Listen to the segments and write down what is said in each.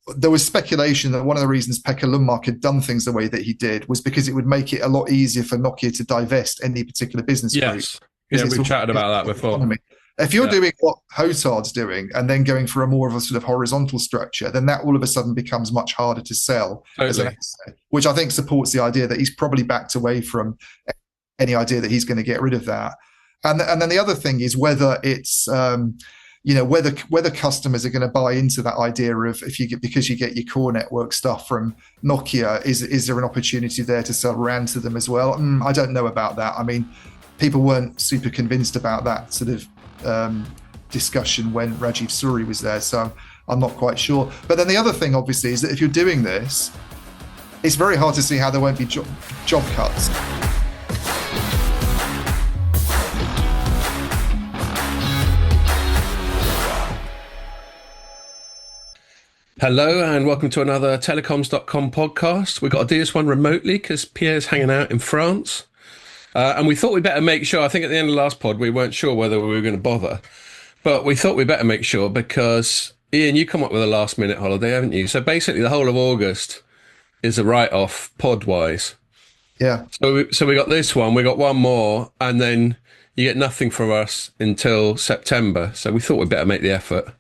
there was speculation that one of the reasons Pekka Lundmark had done things the way that he did was because it would make it a lot easier for Nokia to divest any particular business group. Yes. Because Yeah, it's we've chatted about that before. economy. If you're Yeah, doing what Hotard's doing and then going for a more of a sort of horizontal structure, then that all of a sudden becomes much harder to sell as an totally. asset, which I think supports the idea that he's probably backed away from any idea that he's going to get rid of that. And then the other thing is whether it's whether customers are going to buy into that idea of if you get because you get your core network stuff from Nokia, is there an opportunity there to sell RAN to them as well? I don't know about that. I mean, people weren't super convinced about that sort of discussion when Rajiv Suri was there, so I'm not quite sure. But then the other thing, obviously, is that if you're doing this, it's very hard to see how there won't be job cuts. Hello and welcome to another Telecoms.com podcast. We've got to do this one remotely because Pierre's hanging out in France. And we thought we'd better make sure, I think at the end of the last pod, we weren't sure whether we were going to bother. But we thought we'd better make sure because, Ian, you come up with a last minute holiday, haven't you? So basically the whole of August is a write-off pod-wise. Yeah. So we got this one, we got one more, and then you get nothing from us until September. So we thought we'd better make the effort.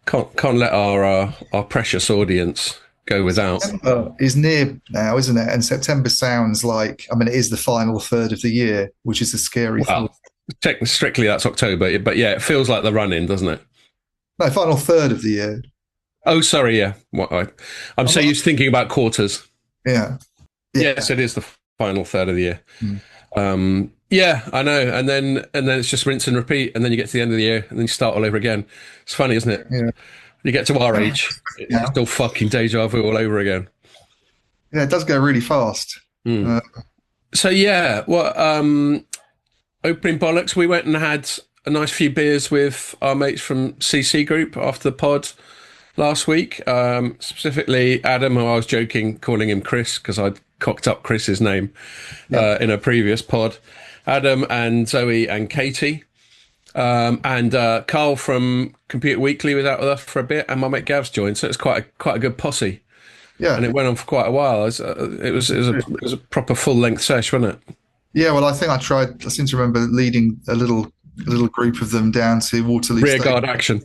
Can't let our precious audience go without. September is near now, isn't it? And September sounds like, I mean, it is the final third of the year, which is a scary thought. Strictly that's October, but yeah, it feels like the run-in, doesn't it? No, final third of the year. Oh, sorry, yeah. I'm so used to thinking about quarters. Yeah. Yes, it is the final third of the year. Yeah, I know. And then it's just rinse and repeat, and then you get to the end of the year, and then you start all over again. It's funny, isn't it? Yeah. You get to our age, it's still fucking deja vu all over again. Yeah, it does go really fast. So yeah, opening bollocks, we went and had a nice few beers with our mates from CC Group after the pod last week. Specifically Adam, who I was joking, calling him Chris because I'd cocked up Chris's name in a previous pod. Adam and Zoe and Katie. And Carl from Computer Weekly was out with us for a bit, and my mate Gav's joined, so it's quite a good posse. Yeah, and it went on for quite a while. It was a proper full length sesh, wasn't it? Yeah, well, I seem to remember leading a little group of them down to Waterloo Rearguard action,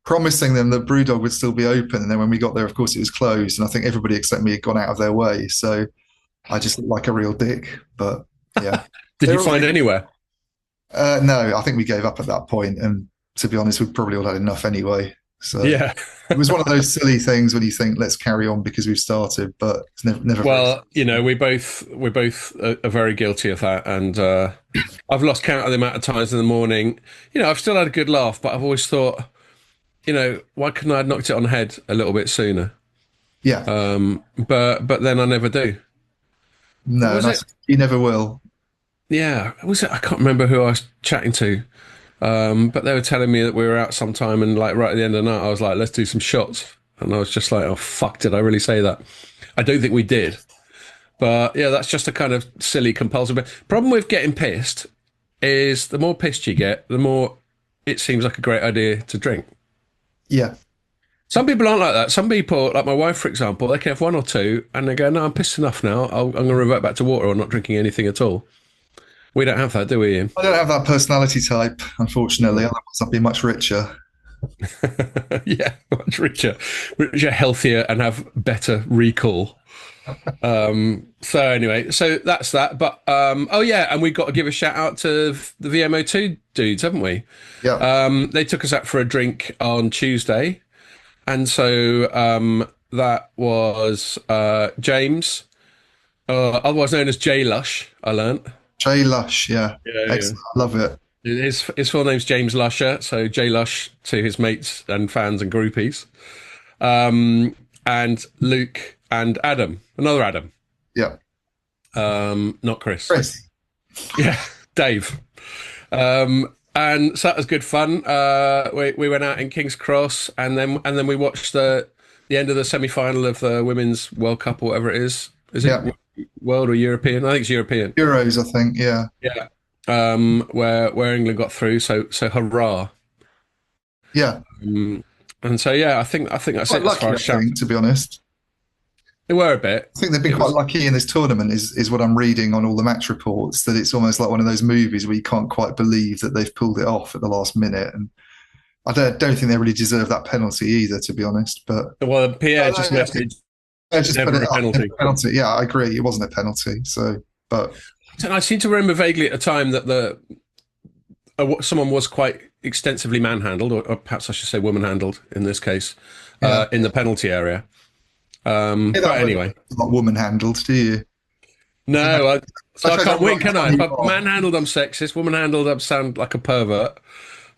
promising them that Brewdog would still be open, and then when we got there, of course, it was closed, and I think everybody except me had gone out of their way. So I just looked like a real dick. But yeah, did you find anywhere? No, I think we gave up at that point, and to be honest, we probably all had enough anyway. So yeah, it was one of those silly things when you think, let's carry on because we've started, but it's never. Well, we both are very guilty of that, and I've lost count of the amount of times in the morning. I've still had a good laugh, but I've always thought, why couldn't I have knocked it on the head a little bit sooner? Yeah. But then I never do. No, you never will. Yeah, was it? I can't remember who I was chatting to, but they were telling me that we were out sometime, and like right at the end of the night, I was like, "Let's do some shots," and I was just like, "Oh fuck, did I really say that?" I don't think we did, but yeah, that's just a kind of silly compulsive. Problem with getting pissed is the more pissed you get, the more it seems like a great idea to drink. Yeah. Some people aren't like that. Some people, like my wife, for example, they can have one or two, and they go, "No, I'm pissed enough now. I'm going to revert back to water or not drinking anything at all." We don't have that, do we, Ian? I don't have that personality type, unfortunately. Otherwise, I'd be much richer. Yeah, much richer, healthier, and have better recall. So anyway, so that's that. But oh yeah, and we've got to give a shout out to the VMO2 dudes, haven't we? Yeah. They took us out for a drink on Tuesday, and so that was James, otherwise known as J Lush. I learnt. J Lush, yeah. Excellent. I love it. His full name's James Lusher, so J Lush to his mates and fans and groupies. And Luke and Adam, another Adam. Yeah. Not Chris. Chris. Yeah, Dave. And so that was good fun. We went out in King's Cross, and then we watched the end of the semi-final of the Women's World Cup or whatever it is. Is it World or European? I think it's European. Euros, I think. Yeah. Yeah. Where England got through. So hurrah. Yeah. And so yeah, I think that's Quite it as lucky, far I as shout. think, to be honest. They were a bit. I think they've been It quite was lucky in this tournament, is what I'm reading on all the match reports, that it's almost like one of those movies where you can't quite believe that they've pulled it off at the last minute. And I don't think they really deserve that penalty either, to be honest. But well, Pierre just yeah, messaged just put never it a up. Never penalty. a penalty. Yeah, I agree. It wasn't a penalty. So, but And I seem to remember vaguely at the time that someone was quite extensively manhandled, or perhaps I should say woman handled in this case, yeah, in the penalty area. yeah, But that word anyway, not woman handled, do you? I think no, I so I suppose can't I'm win, right. can I? I'm If I wrong. manhandled, I'm sexist. Woman handled, I sound like a pervert.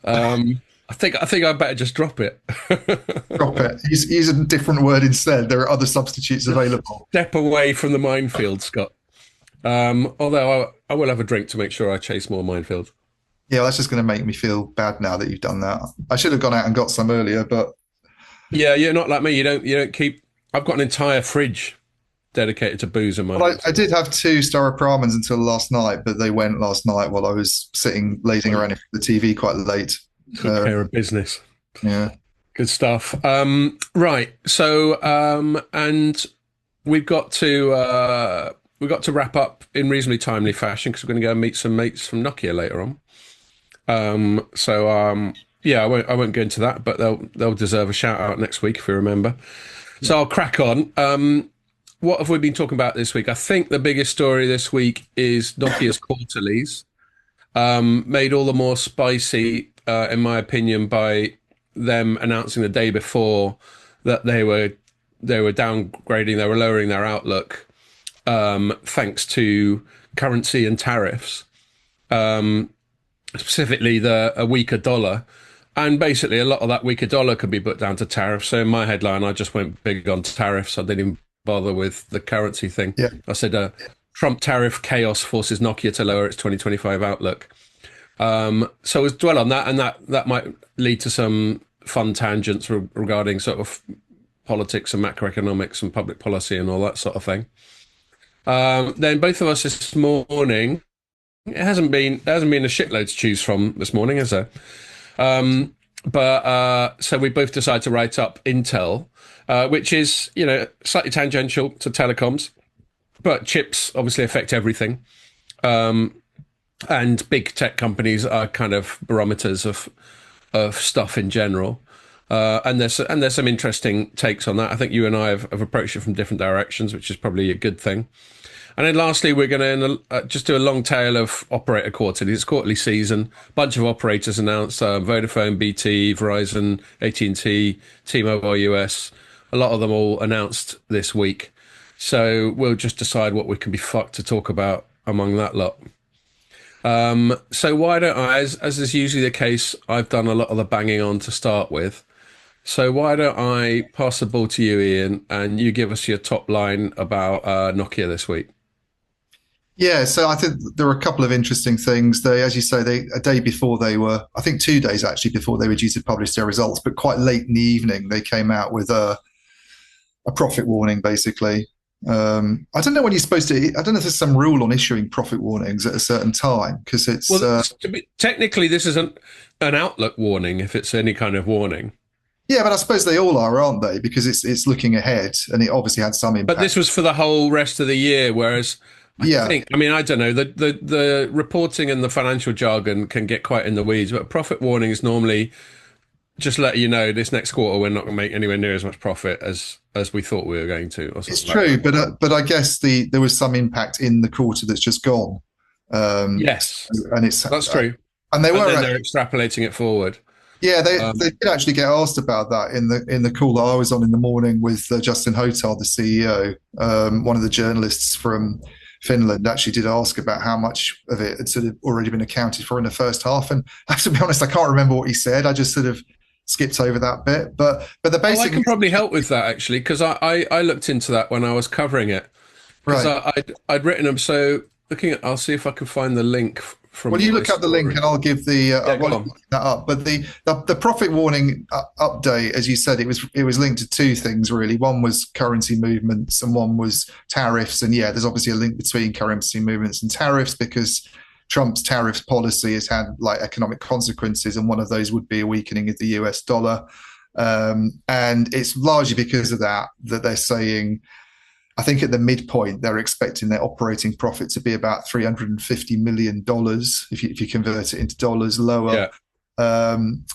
I think I better just drop it. Drop it. Use a different word instead. There are other substitutes available. Step away from the minefield, Scott. Although I will have a drink to make sure I chase more minefields. Yeah, well, that's just going to make me feel bad now that you've done that. I should have gone out and got some earlier, but Yeah, you're not like me. You don't keep. I've got an entire fridge dedicated to booze in my well, house. I did have two Staropramens until last night, but they went last night while I was sitting lazing around in the TV quite late. Took care of business. Yeah. Good stuff. Right. So, and we've got to wrap up in reasonably timely fashion because we're going to go and meet some mates from Nokia later on. Yeah, I won't go into that, but they'll deserve a shout out next week if we remember. So I'll crack on. What have we been talking about this week? I think the biggest story this week is Nokia's quarterlies, made all the more spicy, in my opinion, by them announcing the day before that they were downgrading, they were lowering their outlook, thanks to currency and tariffs, specifically a weaker dollar. And basically, a lot of that weaker dollar could be put down to tariffs. So in my headline, I just went big on tariffs. I didn't even bother with the currency thing. Yeah. I said, Trump tariff chaos forces Nokia to lower its 2025 outlook. So we'll dwell on that, and that might lead to some fun tangents regarding sort of politics and macroeconomics and public policy and all that sort of thing. Then both of us this morning, there hasn't been a shitload to choose from this morning, has there? But so we both decided to write up Intel, which is, slightly tangential to telecoms, but chips obviously affect everything. And big tech companies are kind of barometers of stuff in general. And there's some interesting takes on that. I think you and I have approached it from different directions, which is probably a good thing. And then lastly, we're going to just do a long tail of operator quarterly. It's quarterly season. A bunch of operators announced: Vodafone, BT, Verizon, AT&T, T-Mobile US. A lot of them all announced this week. So we'll just decide what we can be fucked to talk about among that lot. So why don't I, as is usually the case, I've done a lot of the banging on to start with. So why don't I pass the ball to you, Ian, and you give us your top line about Nokia this week? Yeah, so I think there were a couple of interesting things. As you say, a day before I think 2 days actually before they were due to publish their results, but quite late in the evening, they came out with a profit warning, basically. I don't know when you're supposed to. I don't know if there's some rule on issuing profit warnings at a certain time because it's. Well, technically, this isn't an outlook warning if it's any kind of warning. Yeah, but I suppose they all are, aren't they? Because it's looking ahead, and it obviously had some impact. But this was for the whole rest of the year, whereas Yeah, I don't know, the reporting and the financial jargon can get quite in the weeds, but profit warning is normally just let you know this next quarter we're not going to make anywhere near as much profit as we thought we were going to. Or it's true, but I guess there was some impact in the quarter that's just gone. Yes, and that's true. And they're extrapolating it forward. Yeah, they did actually get asked about that in the call that I was on in the morning with Justin Hotar, the CEO. One of the journalists from Finland actually did ask about how much of it had sort of already been accounted for in the first half. And I have to be honest, I can't remember what he said. I just sort of skipped over that bit. But the basic. I can probably help with that actually, because I looked into that when I was covering it. Because right. I'd written them. So I'll see if I can find the link. Well, you look up the link and I'll give the that up. But the profit warning update, as you said, it was linked to two things really. One was currency movements and one was tariffs. And yeah, there's obviously a link between currency movements and tariffs because Trump's tariff policy has had like economic consequences, and one of those would be a weakening of the US dollar. And it's largely because of that they're saying, I think at the midpoint, they're expecting their operating profit to be about $350 million if you convert it into dollars, lower Yeah,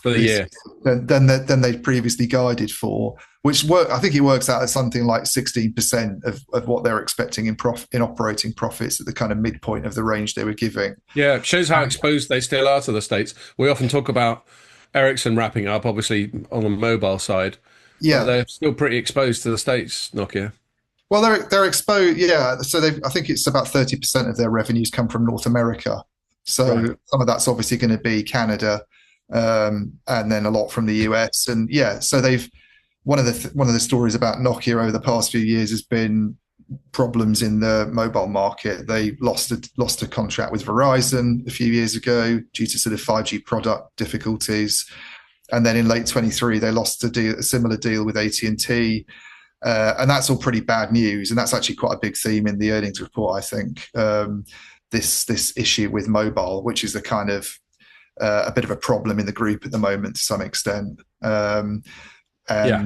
for the this year. than they previously guided for, which I think it works out at something like 16% of what they're expecting in operating profits at the kind of midpoint of the range they were giving. Yeah, it shows how exposed they still are to the States. We often talk about Ericsson wrapping up, obviously on the mobile side, but Yeah. they're still pretty exposed to the States, Nokia. Well, they're exposed. Yeah. So I think it's about 30% of their revenues come from North America. Right. So some of that's obviously going to be Canada, and then a lot from the US. And yeah, so they've one of the stories about Nokia over the past few years has been problems in the mobile market. They lost a contract with Verizon a few years ago due to sort of 5G product difficulties, and then in late 23 they lost a similar deal with AT&T. And that's all pretty bad news, and that's actually quite a big theme in the earnings report, I think. This issue with mobile, which is a kind of a bit of a problem in the group at the moment to some extent. Yeah.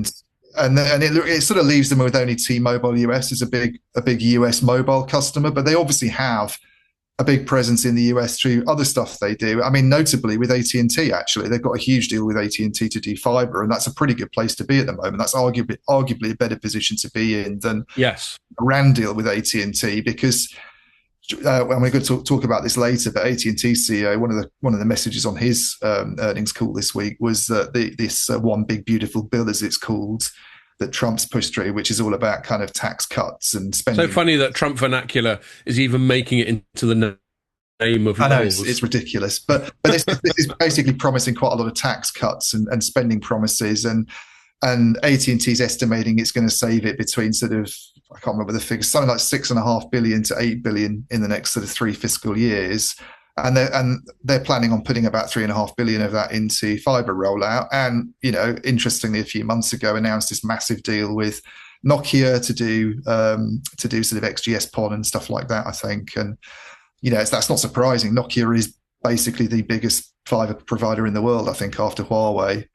And it sort of leaves them with only T-Mobile US as a big US mobile customer, but they obviously have a big presence in the US through other stuff they do. I mean, notably with AT&T, actually, they've got a huge deal with AT&T to do fiber, and that's a pretty good place to be at the moment. That's arguably a better position to be in than Yes. a RAN deal with AT&T, because and we're going to talk about this later, but AT&T CEO, one of the messages on his earnings call this week was that this one big beautiful bill, as it's called, that Trump's pushed through, which is all about kind of tax cuts and spending. So funny that Trump vernacular is even making it into the name of I know laws. it's ridiculous, but this is basically promising quite a lot of tax cuts and spending promises, and AT&T's estimating it's going to save it between sort of, I can't remember the figures, something like 6.5 billion to 8 billion in the next sort of 3 fiscal years. And they're planning on putting about 3.5 billion of that into fiber rollout. And, interestingly, a few months ago announced this massive deal with Nokia to do sort of XGS-PON and stuff like that, I think. And, that's not surprising. Nokia is basically the biggest fiber provider in the world, I think, after Huawei.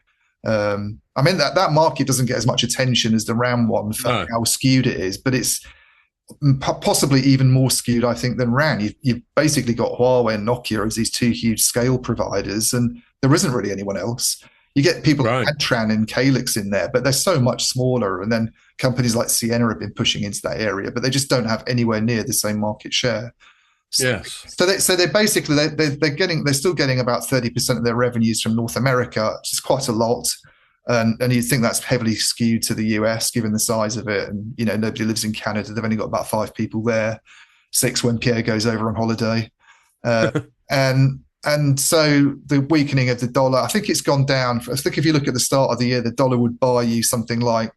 I mean, that market doesn't get as much attention as the RAN one for how skewed it is, but it's possibly even more skewed, I think, than RAN. You've basically got Huawei and Nokia as these two huge scale providers, and there isn't really anyone else. You get people like Adtran and Calix in there, but they're so much smaller. And then companies like Ciena have been pushing into that area, but they just don't have anywhere near the same market share. Yes. So they're basically they're still getting about 30% of their revenues from North America, which is quite a lot. And you'd think that's heavily skewed to the US, given the size of it. And nobody lives in Canada; they've only got about 5 people there, 6 when Pierre goes over on holiday. And so the weakening of the dollar, I think it's gone down. I think if you look at the start of the year, the dollar would buy you something like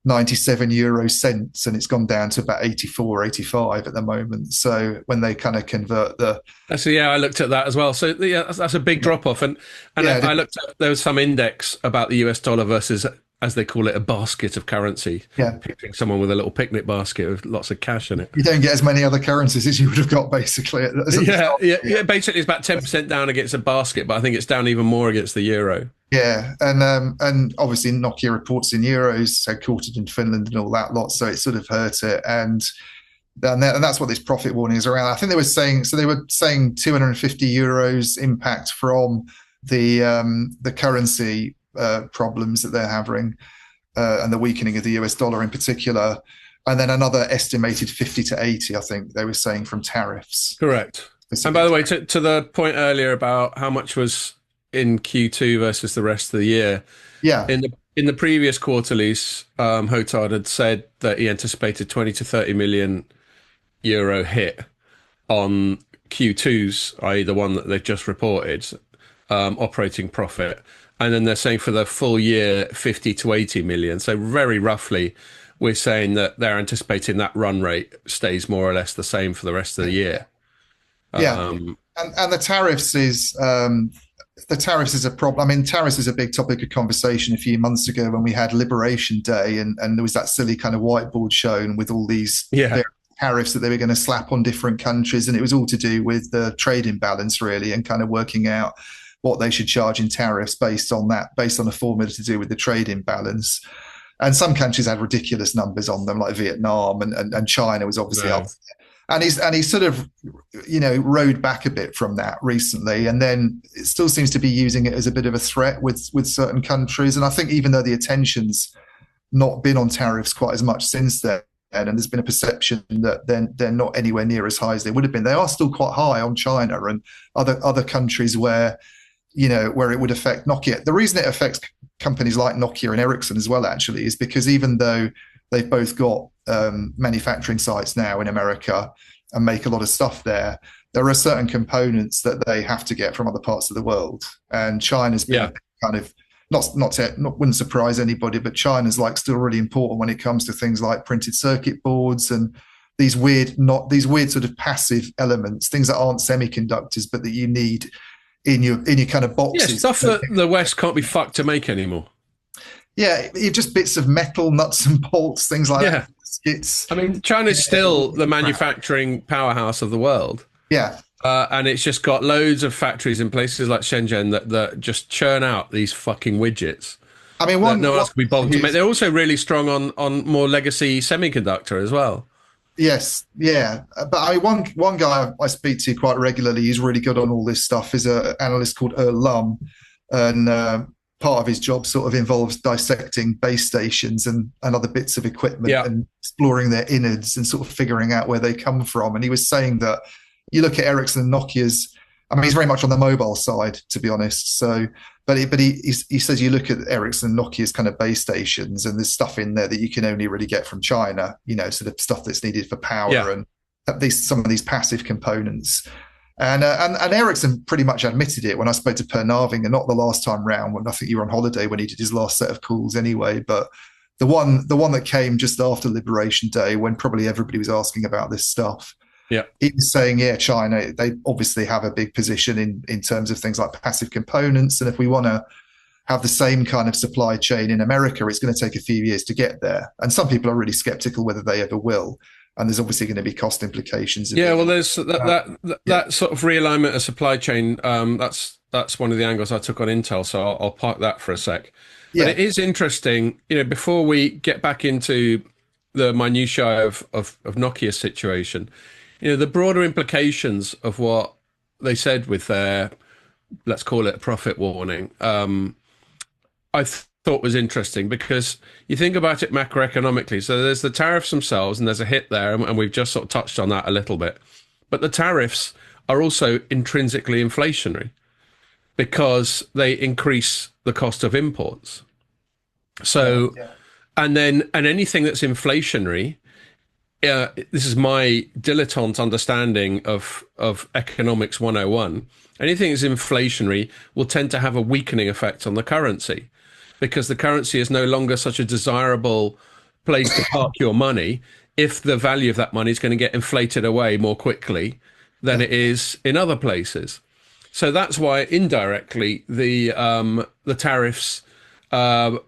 97 euro cents, and it's gone down to about 84, 85 at the moment. So when they kind of convert I looked at that as well. So that's a big drop off. And I looked at, there was some index about the US dollar versus, as they call it, a basket of currency. Yeah. Picturing someone with a little picnic basket with lots of cash in it. You don't get as many other currencies as you would have got, basically. Yeah. Basically, it's about 10% down against a basket, but I think it's down even more against the euro. Yeah, and obviously Nokia reports in euros, headquartered in Finland and all that lot, so it sort of hurt it. And that's what this profit warning is around. I think they were saying 250 euros impact from the currency problems that they're having, and the weakening of the US dollar in particular, and then another estimated 50 to 80, I think they were saying, from tariffs. Correct. And by the way, to the point earlier about how much was in Q2 versus the rest of the year. Yeah. In the previous quarterlies, Hotard had said that he anticipated 20 to 30 million euro hit on Q2's, i.e. the one that they've just reported, operating profit. And then they're saying for the full year, 50 to 80 million. So very roughly, we're saying that they're anticipating that run rate stays more or less the same for the rest of the year. Yeah. And the tariffs is a problem. I mean, tariffs is a big topic of conversation a few months ago when we had Liberation Day, and there was that silly kind of whiteboard shown with all these tariffs that they were going to slap on different countries, and it was all to do with the trade imbalance, really, and kind of working out what they should charge in tariffs based on that, based on a formula to do with the trade imbalance. And some countries had ridiculous numbers on them, like Vietnam, and China was obviously up. No. And he's sort of, rode back a bit from that recently, and then it still seems to be using it as a bit of a threat with certain countries. And I think even though the attention's not been on tariffs quite as much since then, and there's been a perception that they're not anywhere near as high as they would have been, they are still quite high on China and other countries where where it would affect Nokia. The reason it affects companies like Nokia and Ericsson as well, actually, is because even though they've both got manufacturing sites now in America and make a lot of stuff there, there are certain components that they have to get from other parts of the world. And China's been kind of wouldn't surprise anybody, but China's like still really important when it comes to things like printed circuit boards and these weird sort of passive elements, things that aren't semiconductors, but that you need in your kind of boxes. Yeah, stuff that the West can't be fucked to make anymore. Yeah, just bits of metal, nuts and bolts, things like that. I mean, China's still the manufacturing powerhouse of the world. Yeah. And it's just got loads of factories in places like Shenzhen that just churn out these fucking widgets. I mean, no one else can be bothered to make. They're also really strong on more legacy semiconductor as well. Yes, yeah. But one guy I speak to quite regularly, he's really good on all this stuff, is an analyst called Lum. And part of his job sort of involves dissecting base stations and other bits of equipment and exploring their innards and sort of figuring out where they come from. And he was saying that you look at Ericsson and Nokia's, I mean, he's very much on the mobile side, to be honest. So, but he says you look at Ericsson and Nokia's kind of base stations, and there's stuff in there that you can only really get from China, sort of stuff that's needed for power and some of these passive components. And Ericsson pretty much admitted it when I spoke to Per Narving, and not the last time round, when I think you were on holiday when he did his last set of calls anyway, but the one that came just after Liberation Day, when probably everybody was asking about this stuff. Yeah, he was saying, China, they obviously have a big position in terms of things like passive components. And if we want to have the same kind of supply chain in America, it's going to take a few years to get there. And some people are really skeptical whether they ever will. And there's obviously going to be cost implications. Well, there's that sort of realignment of supply chain. That's one of the angles I took on Intel. So I'll park that for a sec. But it is interesting, before we get back into the minutiae of Nokia's situation, the broader implications of what they said with their, let's call it a profit warning, I thought was interesting, because you think about it macroeconomically. So there's the tariffs themselves, and there's a hit there, and we've just sort of touched on that a little bit. But the tariffs are also intrinsically inflationary because they increase the cost of imports. So, and anything that's inflationary, this is my dilettante understanding of economics 101. Anything that's inflationary will tend to have a weakening effect on the currency, because the currency is no longer such a desirable place to park your money if the value of that money is going to get inflated away more quickly than it is in other places. So that's why indirectly the tariffs have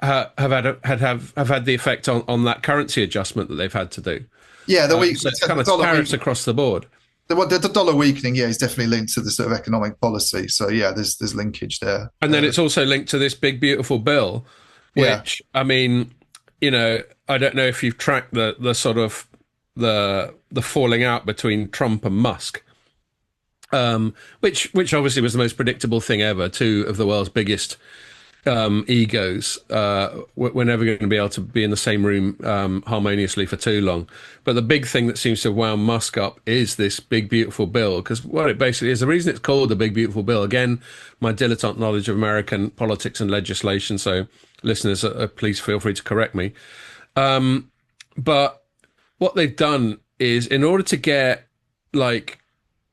had the effect on that currency adjustment that they've had to do. Yeah, so it's kind of tariffs across the board. The dollar weakening, is definitely linked to the sort of economic policy. So there's linkage there. And then it's also linked to this big beautiful bill, which I mean, I don't know if you've tracked the sort of the falling out between Trump and Musk, which obviously was the most predictable thing ever. Two of the world's biggest egos we're never going to be able to be in the same room harmoniously for too long. But the big thing that seems to have wound Musk up is this big beautiful bill, because what it basically is, the reason it's called the big beautiful bill, again, my dilettante knowledge of American politics and legislation, so listeners, please feel free to correct me, but what they've done is, in order to get like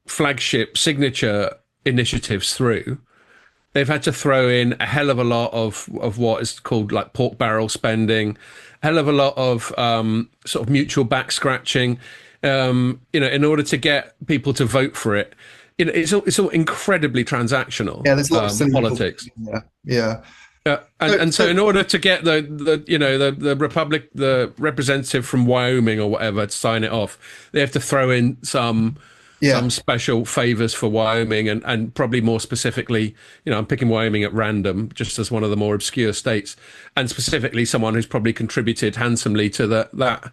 flagship signature initiatives through, they've had to throw in a hell of a lot of what is called like pork barrel spending, a hell of a lot of sort of mutual back scratching, in order to get people to vote for it. It's all incredibly transactional. Yeah, there's lots of politics. Yeah. And so in order to get the representative from Wyoming or whatever to sign it off, they have to throw in some some Yeah, special favors for Wyoming, and probably more specifically, I'm picking Wyoming at random, just as one of the more obscure states, and specifically someone who's probably contributed handsomely to that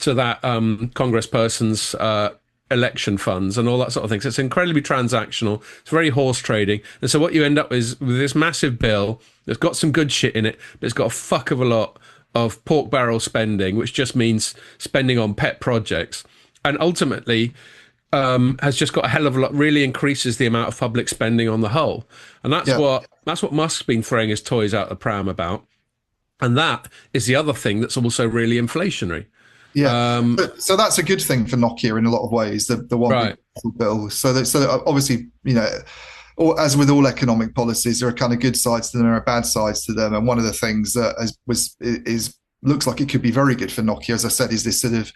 congressperson's election funds and all that sort of thing. So it's incredibly transactional. It's very horse trading. And so what you end up is with this massive bill that's got some good shit in it, but it's got a fuck of a lot of pork barrel spending, which just means spending on pet projects. And ultimately, has just got a hell of a lot, really increases the amount of public spending on the whole. And yeah. that's what Musk's been throwing his toys out the pram about. And that is the other thing that's also really inflationary. Yeah, so that's a good thing for Nokia in a lot of ways. The one Right. big bill. So obviously, or as with all economic policies, there are kind of good sides to them, there are bad sides to them. And one of the things that looks like it could be very good for Nokia, as I said, is this sort of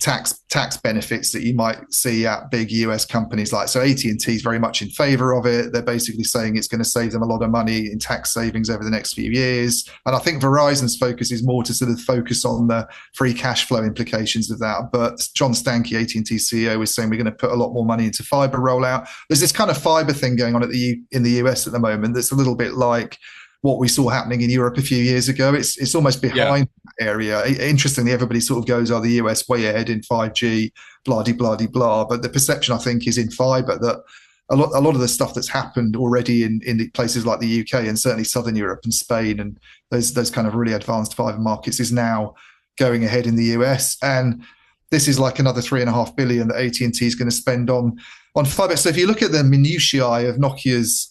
tax benefits that you might see at big US companies like. So AT&T is very much in favor of it. They're basically saying it's going to save them a lot of money in tax savings over the next few years. And I think Verizon's focus is more to sort of focus on the free cash flow implications of that. But John Stankey, AT&T CEO, is saying we're going to put a lot more money into fiber rollout. There's this kind of fiber thing going on in the US at the moment that's a little bit like what we saw happening in Europe a few years ago. It's almost behind that area. Interestingly, everybody sort of goes, "Oh, the US way ahead in 5G, blah de blah de blah." But the perception, I think, is in fibre that a lot of the stuff that's happened already in places like the UK and certainly Southern Europe and Spain and those kind of really advanced fibre markets is now going ahead in the US. And this is like another $3.5 billion that AT&T is going to spend on fibre. So if you look at the minutiae of Nokia's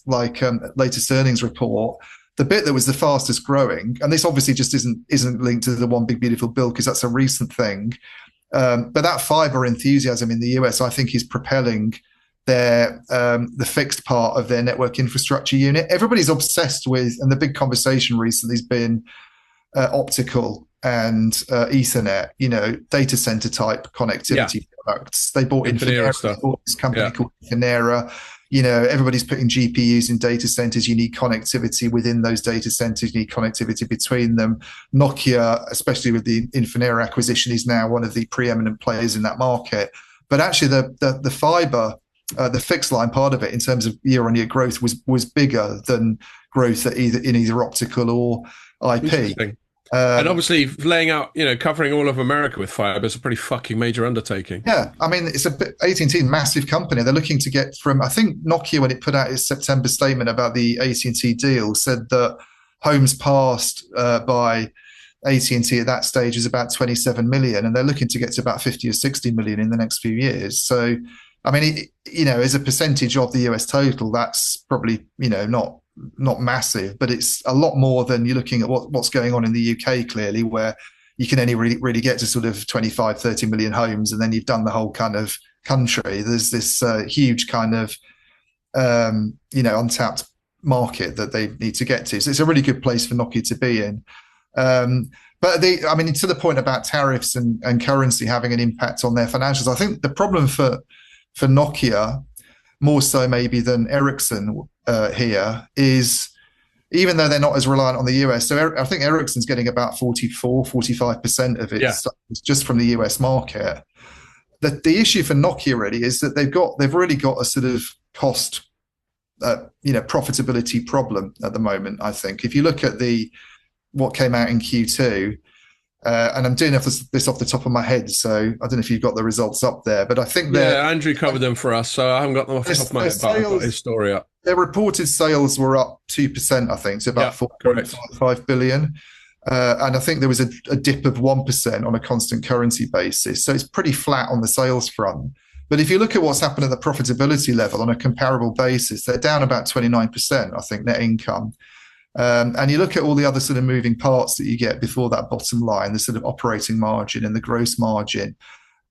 latest earnings report, the bit that was the fastest growing, and this obviously just isn't linked to the one big beautiful bill because that's a recent thing, but that fiber enthusiasm in the US, I think, is propelling the fixed part of their network infrastructure unit. Everybody's obsessed with, and the big conversation recently has been optical and Ethernet, data center type connectivity products. They bought Infinera, stuff. this company called Infinera. Everybody's putting GPUs in data centers. You need connectivity within those data centers. You need connectivity between them. Nokia, especially with the Infinera acquisition, is now one of the preeminent players in that market. But actually, the fiber, the fixed line part of it, in terms of year-on-year growth, was bigger than growth in either optical or IP. And obviously, laying out, covering all of America with fiber is a pretty fucking major undertaking. Yeah, I mean, it's AT&T, massive company. They're looking to get from, I think Nokia, when it put out its September statement about the AT&T deal, said that homes passed by AT&T at that stage is about 27 million, and they're looking to get to about 50 or 60 million in the next few years. So, I mean, as a percentage of the US total, that's probably, not massive, but it's a lot more than you're looking at what's going on in the UK, clearly, where you can only really get to sort of 25, 30 million homes, and then you've done the whole kind of country. There's this huge kind of, untapped market that they need to get to. So it's a really good place for Nokia to be in. But to the point about tariffs and currency having an impact on their financials, I think the problem for Nokia, more so maybe than Ericsson here, is even though they're not as reliant on the US. So I think Ericsson's getting about 45% of its just from the US market. The issue for Nokia really is that they've really got a sort of cost, profitability problem at the moment. I think if you look at what came out in Q2, and I'm doing this off the top of my head, so I don't know if you've got the results up there, but I think Andrew covered them for us, so I haven't got them off the top of my head, but I've got his story up. Their reported sales were up 2%, I think, so about 4.5 billion. And I think there was a dip of 1% on a constant currency basis. So it's pretty flat on the sales front. But if you look at what's happened at the profitability level on a comparable basis, they're down about 29%, I think, net income. And you look at all the other sort of moving parts that you get before that bottom line, the sort of operating margin and the gross margin.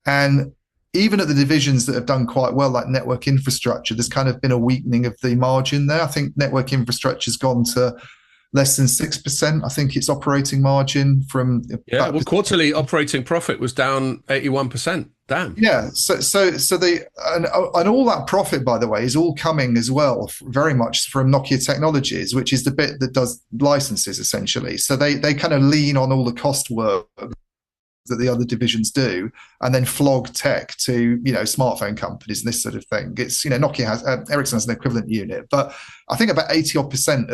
And even at the divisions that have done quite well, like network infrastructure, there's kind of been a weakening of the margin there. I think network infrastructure has gone to less than 6%. I think its operating margin from quarterly operating profit was down 81%. Damn. Yeah. So and all that profit, by the way, is all coming as well very much from Nokia Technologies, which is the bit that does licenses essentially. So they kind of lean on all the cost work that the other divisions do, and then flog tech to, smartphone companies and this sort of thing. It's, Nokia has, Ericsson has an equivalent unit, but I think about 80%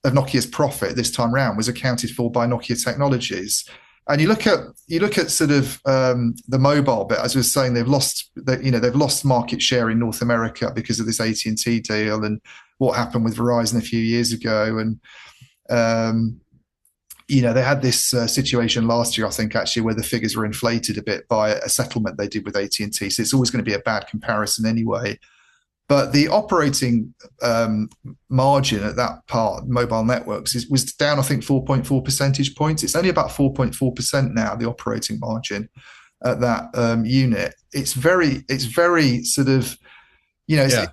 of Nokia's profit this time round was accounted for by Nokia Technologies. And you look at sort of the mobile bit, as I was saying, they've lost market share in North America because of this AT&T deal and what happened with Verizon a few years ago. And they had this situation last year, I think, actually, where the figures were inflated a bit by a settlement they did with AT&T. So it's always going to be a bad comparison anyway. But the operating margin at that part, mobile networks, was down, I think, 4.4 percentage points. It's only about 4.4% now, the operating margin at that unit. It's very sort of, so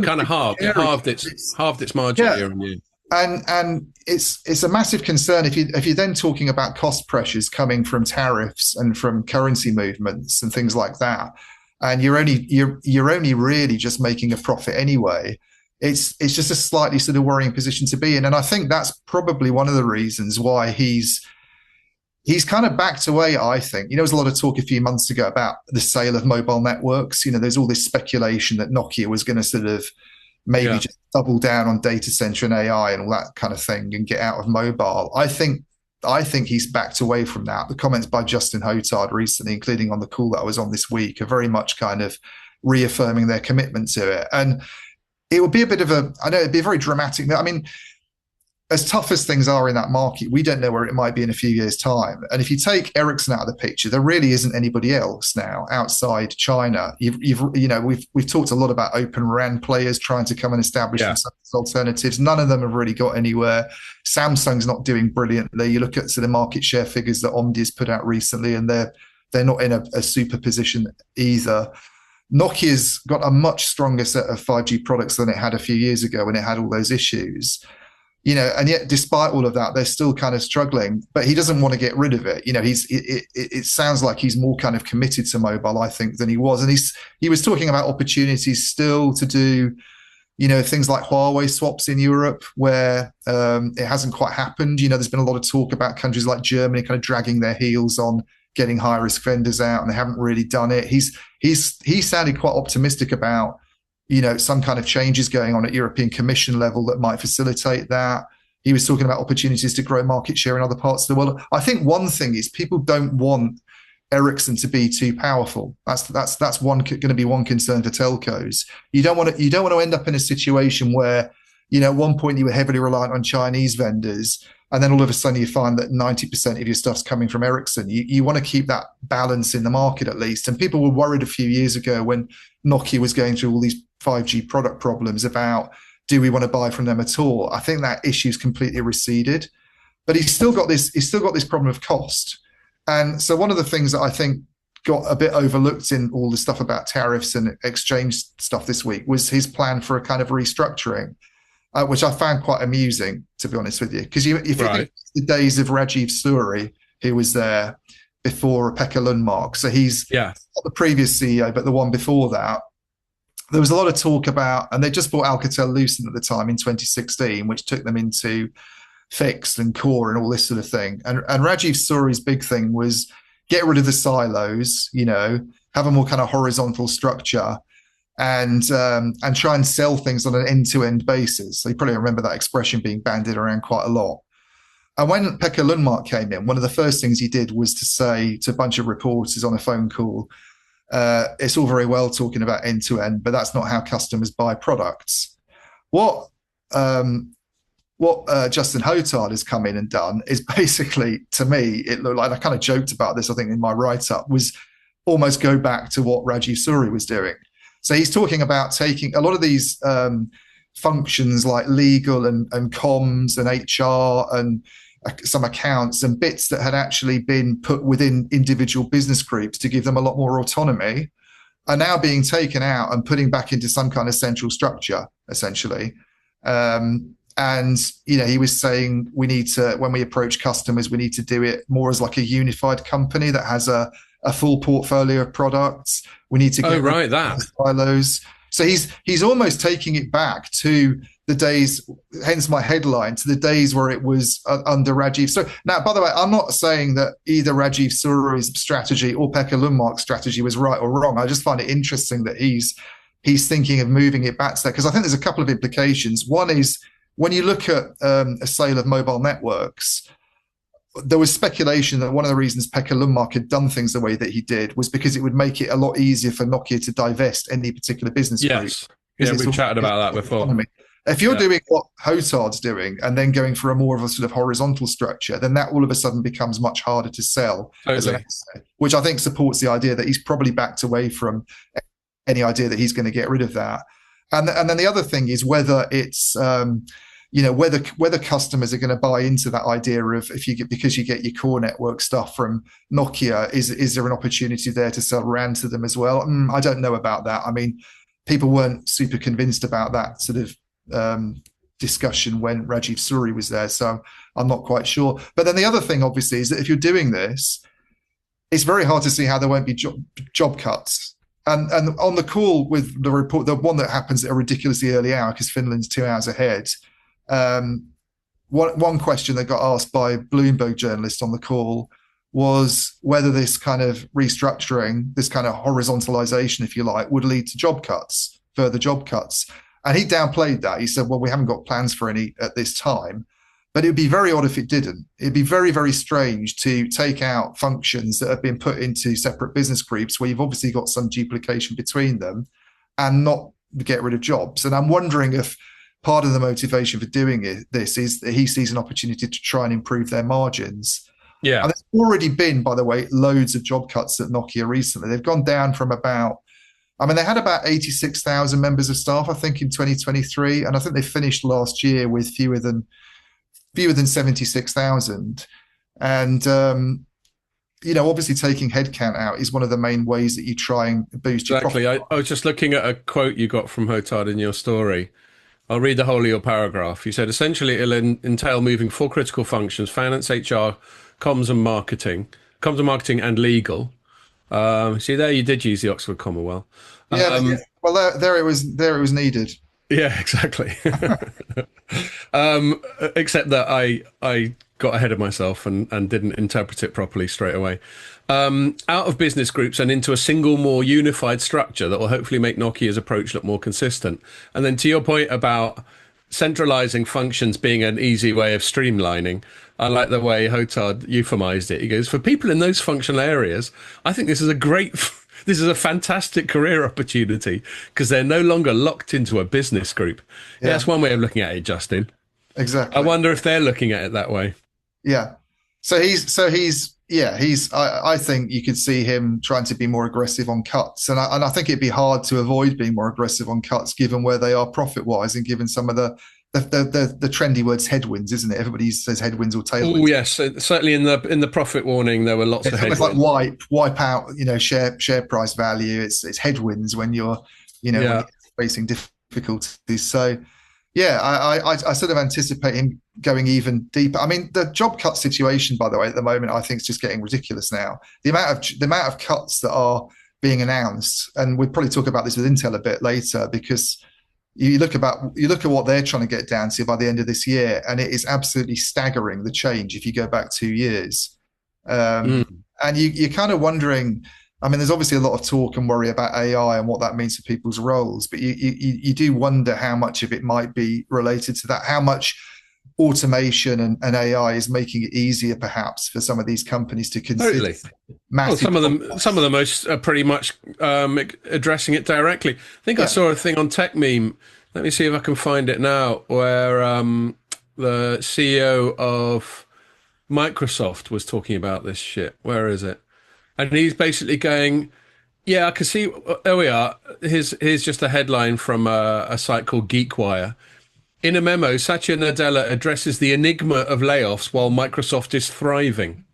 kind of halved. It halved its margin year on year. And it's a massive concern if you're then talking about cost pressures coming from tariffs and from currency movements and things like that. And you're only really just making a profit anyway. It's just a slightly sort of worrying position to be in. And I think that's probably one of the reasons why he's kind of backed away, I think. There was a lot of talk a few months ago about the sale of mobile networks. There's all this speculation that Nokia was going to sort of maybe just double down on data center and AI and all that kind of thing and get out of mobile. I think he's backed away from that. The comments by Justin Hotard recently, including on the call that I was on this week, are very much kind of reaffirming their commitment to it. And it would be it'd be a very dramatic. I mean, as tough as things are in that market, we don't know where it might be in a few years' time. And if you take Ericsson out of the picture, there really isn't anybody else now outside China. We've talked a lot about Open RAN players trying to come and establish alternatives. None of them have really got anywhere. Samsung's not doing brilliantly. You look at sort of market share figures that Omdia's put out recently, and they're not in a super position either. Nokia's got a much stronger set of 5G products than it had a few years ago when it had all those issues. And yet, despite all of that, they're still kind of struggling. But he doesn't want to get rid of it. It sounds like he's more kind of committed to mobile, I think, than he was. And he was talking about opportunities still to do, things like Huawei swaps in Europe, where it hasn't quite happened. There's been a lot of talk about countries like Germany kind of dragging their heels on getting high risk vendors out, and they haven't really done it. He sounded quite optimistic about some kind of changes going on at European Commission level that might facilitate that. He was talking about opportunities to grow market share in other parts of the world. I think one thing is people don't want Ericsson to be too powerful. That's going to be one concern for telcos. You don't want to end up in a situation where, at one point you were heavily reliant on Chinese vendors, and then all of a sudden you find that 90% of your stuff's coming from Ericsson. You want to keep that balance in the market at least. And people were worried a few years ago when Nokia was going through all these 5G product problems about, do we want to buy from them at all? I think that issue's completely receded, but he's still got this problem of cost. And so one of the things that I think got a bit overlooked in all the stuff about tariffs and exchange stuff this week was his plan for a kind of restructuring, which I found quite amusing, to be honest with you. Because if you think the days of Rajiv Suri, who was there before Pekka Lundmark, so he's not the previous CEO, but the one before that, there was a lot of talk about, and they just bought Alcatel-Lucent at the time in 2016, which took them into fixed and core and all this sort of thing. And Rajiv Suri's big thing was get rid of the silos, have a more kind of horizontal structure, and try and sell things on an end-to-end basis. So you probably remember that expression being bandied around quite a lot. And when Pekka Lundmark came in, one of the first things he did was to say to a bunch of reporters on a phone call, it's all very well talking about end-to-end, but that's not how customers buy products. What Justin Hotard has come in and done is basically, to me, it looked like, I kind of joked about this, I think, in my write-up, was almost go back to what Rajiv Suri was doing. So he's talking about taking a lot of these functions like legal and comms and HR and some accounts and bits that had actually been put within individual business groups to give them a lot more autonomy are now being taken out and putting back into some kind of central structure, essentially. And, he was saying we need to, when we approach customers, we need to do it more as like a unified company that has a full portfolio of products. We need to get rid of silos. So he's almost taking it back to the days, hence my headline, to the days where it was under Rajiv. So now, by the way, I'm not saying that either Rajiv Suri's strategy or Pekka Lundmark's strategy was right or wrong. I just find it interesting that he's thinking of moving it back to that, because I think there's a couple of implications. One is when you look at a sale of mobile networks, there was speculation that one of the reasons Pekka Lundmark had done things the way that he did was because it would make it a lot easier for Nokia to divest any particular business group. Yes. Yeah, we've chatted about that before. Economy. If you're doing what Hotard's doing and then going for a more of a sort of horizontal structure, then that all of a sudden becomes much harder to sell as an asset, which I think supports the idea that he's probably backed away from any idea that he's going to get rid of that. And then the other thing is whether it's whether customers are going to buy into that idea of because you get your core network stuff from Nokia, is there an opportunity there to sell RAN to them as well? I don't know about that. I mean, people weren't super convinced about that sort of discussion when Rajiv Suri was there, so I'm not quite sure. But then the other thing, obviously, is that if you're doing this, it's very hard to see how there won't be job cuts. And on the call with the report, the one that happens at a ridiculously early hour because Finland's 2 hours ahead, one question that got asked by Bloomberg journalists on the call was whether this kind of restructuring, this kind of horizontalization, if you like, would lead to job cuts, further job cuts. And he downplayed that. He said, well, we haven't got plans for any at this time. But it would be very odd if it didn't. It'd be very, very strange to take out functions that have been put into separate business groups where you've obviously got some duplication between them and not get rid of jobs. And I'm wondering if part of the motivation for doing this is that he sees an opportunity to try and improve their margins. Yeah. And there's already been, by the way, loads of job cuts at Nokia recently. They've gone down from they had about 86,000 members of staff, I think, in 2023. And I think they finished last year with fewer than 76,000. And, obviously taking headcount out is one of the main ways that you try and boost your profit. Exactly. I was just looking at a quote you got from Hotard in your story. I'll read the whole of your paragraph. You said, essentially, it'll entail moving 4 critical functions: finance, HR, comms and marketing and legal. See, there you did use the Oxford comma well. Well, there it was needed. Yeah, exactly. Except that I got ahead of myself and didn't interpret it properly straight away. Out of business groups and into a single, more unified structure that will hopefully make Nokia's approach look more consistent. And then to your point about centralizing functions being an easy way of streamlining, I like the way Hotard euphemized it. He goes, for people in those functional areas, I think this is a fantastic career opportunity because they're no longer locked into a business group. Yeah, that's one way of looking at it, Justin. Exactly. I wonder if they're looking at it that way. Yeah. I think you could see him trying to be more aggressive on cuts. And I think it'd be hard to avoid being more aggressive on cuts given where they are profit-wise and given some of the trendy words headwinds, isn't it? Everybody says headwinds or tailwinds. Oh yes, certainly in the profit warning there were lots of headwinds. It's like wipe out, share price value. It's headwinds when you're when you're facing difficulties. So yeah, I sort of anticipate him going even deeper. I mean, the job cut situation, by the way, at the moment, I think is just getting ridiculous now. The amount of cuts that are being announced, and we'll probably talk about this with Intel a bit later, because you look at what they're trying to get down to by the end of this year, and it is absolutely staggering, the change if you go back 2 years. And you're kind of wondering. I mean, there's obviously a lot of talk and worry about AI and what that means for people's roles, but you do wonder how much of it might be related to that, how much automation and AI is making it easier, perhaps, for some of these companies to consider. Totally. Well, some of them are pretty much addressing it directly. I think I saw a thing on Tech Meme. Let me see if I can find it now, where the CEO of Microsoft was talking about this shit. Where is it? And he's basically going, yeah, I can see. There we are. Here's just a headline from a site called GeekWire. In a memo, Satya Nadella addresses the enigma of layoffs while Microsoft is thriving,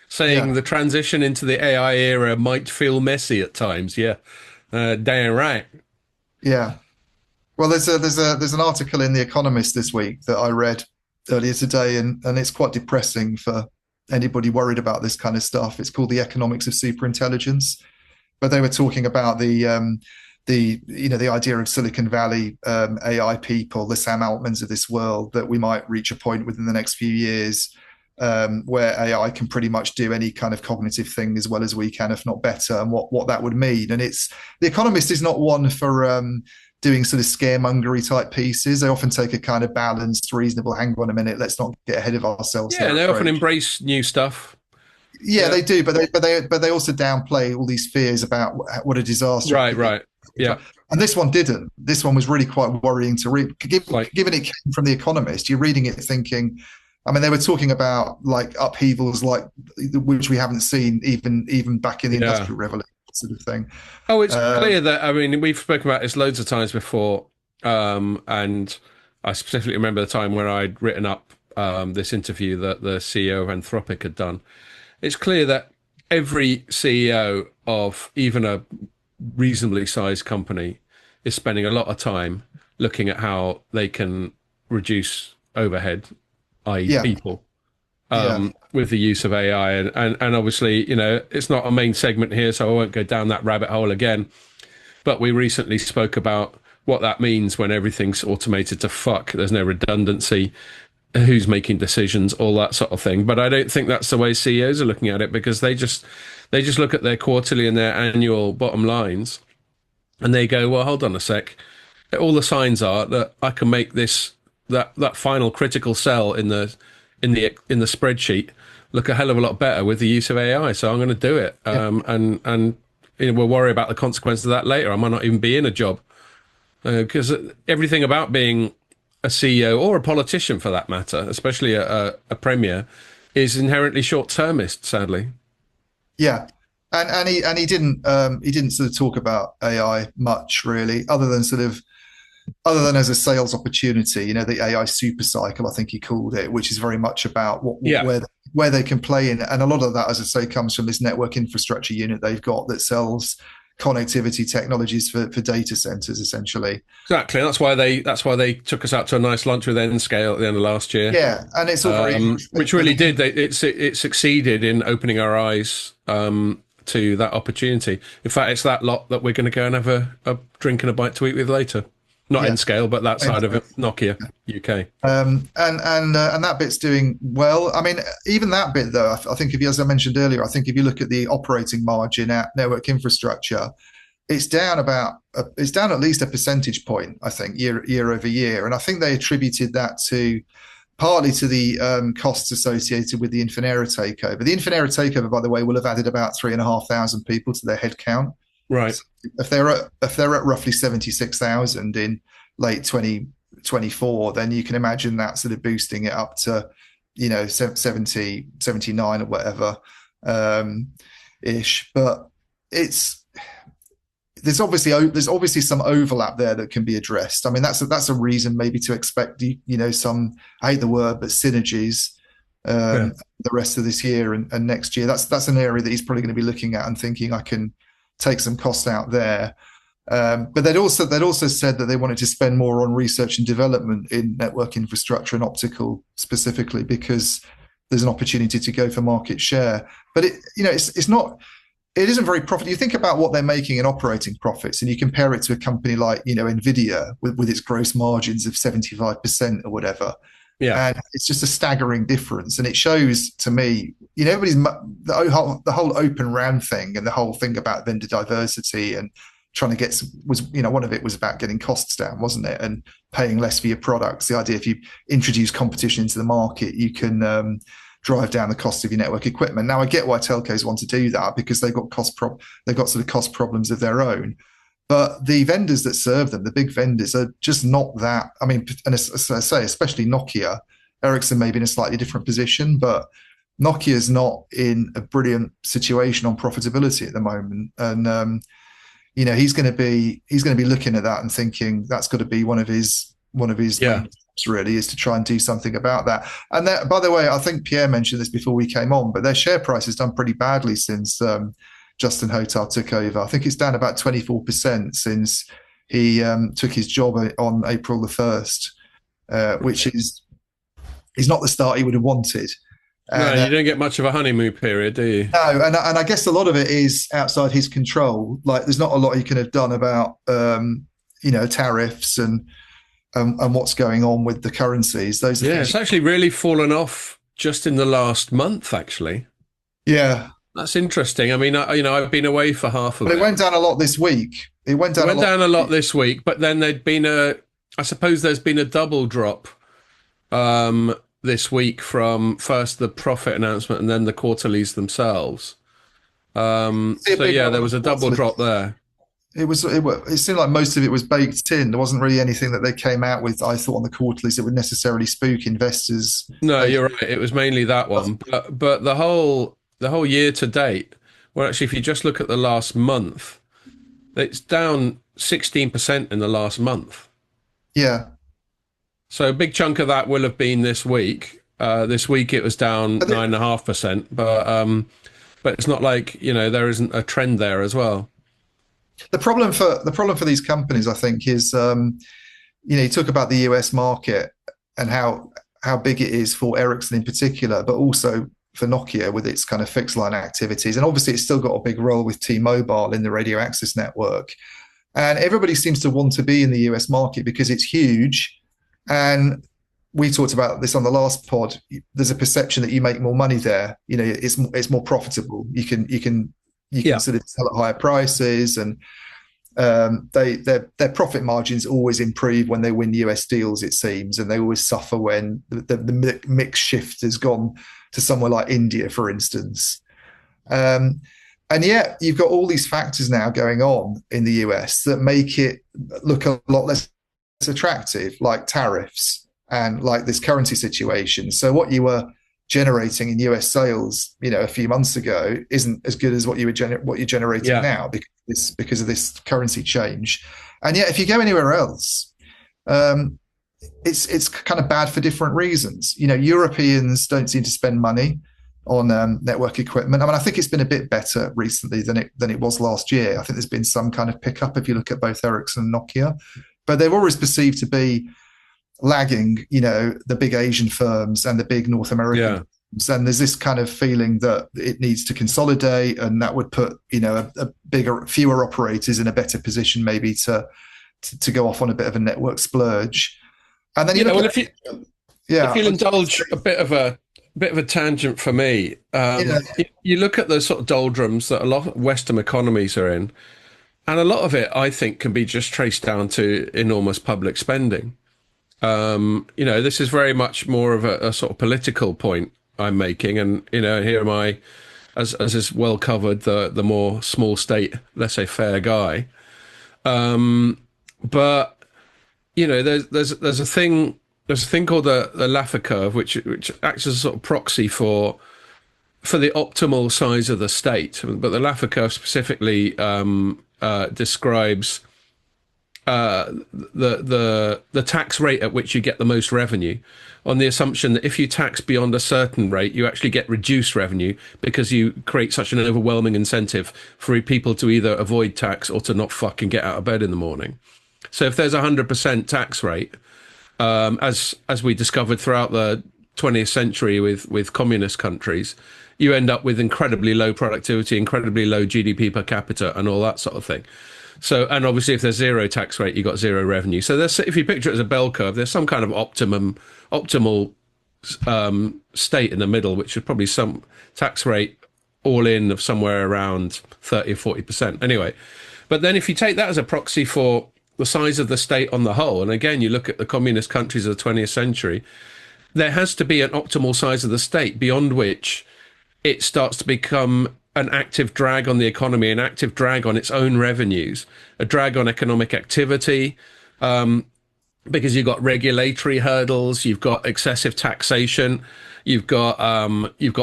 saying the transition into the AI era might feel messy at times. Yeah, damn right. Yeah. Well, there's an article in The Economist this week that I read earlier today, and it's quite depressing for anybody worried about this kind of stuff. It's called The Economics of Superintelligence, but they were talking about the the idea of Silicon Valley AI people, the Sam Altmans of this world, that we might reach a point within the next few years where AI can pretty much do any kind of cognitive thing as well as we can, if not better, and what that would mean. And it's The Economist is not one for doing sort of scaremongery type pieces. They often take a kind of balanced, reasonable, hang on a minute, let's not get ahead of ourselves Yeah, here they often approach. embrace new stuff. Yeah, Yeah. they do, but they also downplay all these fears about what a disaster it Right, could be. right. Yeah. And this one didn't. This one was really quite worrying to read. Like, Given it came from The Economist, you're reading it thinking, I mean, they were talking about like upheavals like which we haven't seen even back in the yeah. Industrial Revolution sort of thing. Oh, it's Um, clear that, I mean, we've spoken about this loads of times before. And I specifically remember the time where I'd written up this interview that the CEO of Anthropic had done. It's clear that every CEO of even a reasonably sized company is spending a lot of time looking at how they can reduce overhead, i.e., yeah, people, yeah, with the use of AI. And obviously, it's not a main segment here, so I won't go down that rabbit hole again. But we recently spoke about what that means when everything's automated to fuck. There's no redundancy, who's making decisions, all that sort of thing. But I don't think that's the way CEOs are looking at it, because they just look at their quarterly and their annual bottom lines, and they go, well, hold on a sec. All the signs are that I can make that final critical cell in the spreadsheet look a hell of a lot better with the use of AI. So I'm going to do it. yeah, And we'll worry about the consequences of that later. I might not even be in a job, because everything about being a CEO or a politician, for that matter, especially a premier, is inherently short-termist, sadly. yeah. And he didn't sort of talk about AI much really, other than as a sales opportunity, the AI super cycle, I think he called it, which is very much about Yeah, where they can play in. And a lot of that, as I say, comes from this network infrastructure unit they've got that sells connectivity technologies for data centers, essentially. exactly. That's why they took us out to a nice lunch with Nscale at the end of last year, Yeah, and it's all very which really did. It succeeded in opening our eyes to that opportunity. In fact, it's that lot that we're going to go and have a drink and a bite to eat with later. Not yeah. Nscale, but that side of it, Nokia UK. And that bit's doing well. I mean, even that bit though, I think as I mentioned earlier, I think if you look at the operating margin at network infrastructure, it's down at least a percentage point, I think, year over year. And I think they attributed that partly to the costs associated with the Infinera takeover. The Infinera takeover, by the way, will have added about 3,500 people to their headcount. Right. So if they're at roughly 76,000 in late 2024, then you can imagine that sort of boosting it up to 70, 79 or whatever ish. But it's there's obviously some overlap there that can be addressed. I mean, that's a reason maybe to expect some, I hate the word, but synergies Yeah. the rest of this year and next year. That's an area that he's probably going to be looking at and thinking I can take some cost out there. But they'd also said that they wanted to spend more on research and development in network infrastructure and optical specifically, because there's an opportunity to go for market share. But it isn't very profitable. You think about what they're making in operating profits, and you compare it to a company like Nvidia with its gross margins of 75% or whatever. Yeah. And it's just a staggering difference. And it shows to me, the whole Open RAN thing and the whole thing about vendor diversity and trying to one of it was about getting costs down, wasn't it? And paying less for your products. The idea, if you introduce competition into the market, you can drive down the cost of your network equipment. Now, I get why telcos want to do that, because they've got sort of cost problems of their own. But the vendors that serve them, the big vendors, are just not that. I mean, and as I say, especially Nokia, Ericsson may be in a slightly different position, but Nokia is not in a brilliant situation on profitability at the moment. And he's going to be looking at that and thinking that's got to be one of his Yeah. main jobs, really, is to try and do something about that. And that, by the way, I think Pierre mentioned this before we came on, but their share price has done pretty badly since Justin Hotar took over. I think it's down about 24% since he took his job on April the 1st, which is not the start he would have wanted. No, And you don't get much of a honeymoon period, do you? no, and I guess a lot of it is outside his control. Like, there's not a lot he can have done about tariffs and what's going on with the currencies. Those are Yeah, things. it's actually really fallen off just in the last month, actually. Yeah, That's interesting. I mean, I've been away for half but of it it. went down a lot this week. It went It down a went lot. down a lot this week, but then I suppose there's been a double drop um, this week from first the profit announcement and then the quarterlies themselves. See a So big yeah, run there on the was a double quarterly. drop there. It seemed like most of it was baked in. There wasn't really anything that they came out with, I thought, on the quarterlies that would necessarily spook investors. No, you're right. It was mainly that one, but the whole year to date, well, actually, if you just look at the last month, it's down 16% in the last month. Yeah. So a big chunk of that will have been this week. This week it was down But 9.5%, but it's not like there isn't a trend there as well. the problem for these companies, I think, is you talk about the US market and how big it is for Ericsson in particular, but also for Nokia with its kind of fixed line activities. And obviously, it's still got a big role with T-Mobile in the radio access network. And everybody seems to want to be in the US market because it's huge. And we talked about this on the last pod. There's a perception that you make more money there. It's more profitable. You can Yeah, sort of sell at higher prices, and their profit margins always improve when they win US deals, it seems, and they always suffer when the mix shift has gone to somewhere like India, for instance. Um, and yet, you've got all these factors now going on in the US that make it look a lot less attractive, like tariffs and like this currency situation. So what you were generating in US sales, a few months ago, isn't as good as what you're generating yeah, now because of this currency change. And yet, if you go anywhere else, um, it's kind of bad for different reasons. Europeans don't seem to spend money on network equipment. I mean, I think it's been a bit better recently than it was last year. I think there's been some kind of pickup if you look at both Ericsson and Nokia, but they're always perceived to be lagging, the big Asian firms and the big North American yeah. firms. And there's this kind of feeling that it needs to consolidate, and that would put, fewer operators in a better position maybe to go off on a bit of a network splurge. And then you Yeah, look well, at if yeah, you'll indulge a bit of a tangent for me, yeah, you look at the sort of doldrums that a lot of Western economies are in, and a lot of it, I think, can be just traced down to enormous public spending. This is very much more of a sort of political point I'm making, and here am I, as is well covered, the more small state, let's say, fair guy. But there's a thing called the Laffer curve, which acts as a sort of proxy for the optimal size of the state. But the Laffer curve specifically describes the tax rate at which you get the most revenue, on the assumption that if you tax beyond a certain rate, you actually get reduced revenue because you create such an overwhelming incentive for people to either avoid tax or to not fucking get out of bed in the morning. So if there's a 100% tax rate, as we discovered throughout the 20th century with communist countries, you end up with incredibly low productivity, incredibly low GDP per capita, and all that sort of thing. So, and obviously, if there's zero tax rate, you got zero revenue. So, if you picture it as a bell curve, there's some kind of optimal state in the middle, which is probably some tax rate all in of somewhere around 30 or 40%. Anyway, but then if you take that as a proxy for the size of the state on the whole, and again, you look at the communist countries of the 20th century, there has to be an optimal size of the state beyond which it starts to become an active drag on the economy, an active drag on its own revenues, a drag on economic activity, because you've got regulatory hurdles, you've got excessive taxation, you've got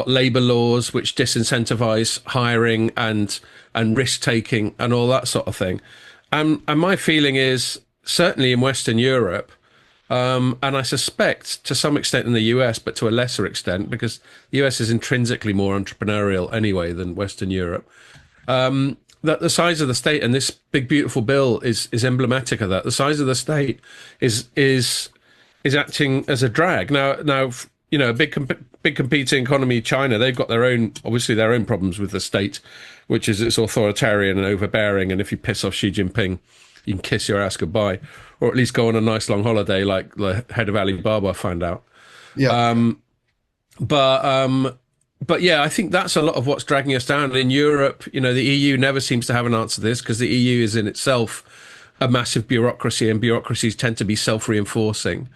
labor laws which disincentivize hiring and risk taking and all that sort of thing. And my feeling is certainly in Western Europe, and I suspect to some extent in the US, but to a lesser extent, because the US is intrinsically more entrepreneurial anyway than Western Europe, that the size of the state, and this big beautiful bill is emblematic of that. The size of the state is acting as a drag. Now a big big competing economy, China, they've got their own, obviously their own problems with the state, which is it's authoritarian and overbearing. And if you piss off Xi Jinping, you can kiss your ass goodbye, or at least go on a nice long holiday, like the head of Alibaba found out. Yeah. But but yeah, I think that's a lot of what's dragging us down. In Europe, the EU never seems to have an answer to this because the EU is in itself a massive bureaucracy, and bureaucracies tend to be self-reinforcing.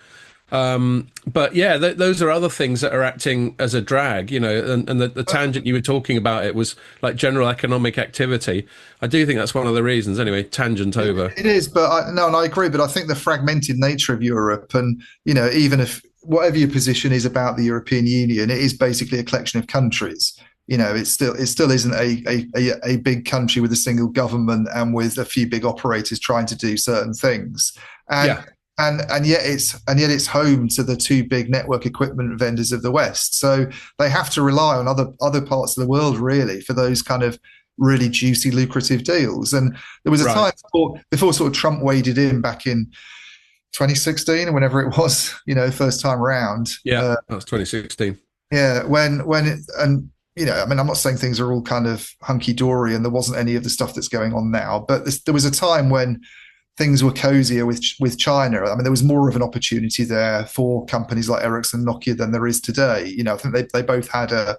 But yeah, those are other things that are acting as a drag, and the tangent you were talking about, it was like general economic activity. I do think that's one of the reasons. Anyway, tangent over. It is, but no, and I agree. But I think the fragmented nature of Europe, and even if whatever your position is about the European Union, it is basically a collection of countries. It still isn't a big country with a single government and with a few big operators trying to do certain things. And Yeah, and yet it's home to the two big network equipment vendors of the West. So they have to rely on other parts of the world really for those kind of really juicy, lucrative deals. And there was a right. time before sort of Trump waded in back in 2016 or whenever it was, first time around. Yeah, that was 2016. Yeah, and I mean, I'm not saying things are all kind of hunky dory and there wasn't any of the stuff that's going on now, but there was a time when things were cozier with China. I mean, there was more of an opportunity there for companies like Ericsson and Nokia than there is today. I think they both had a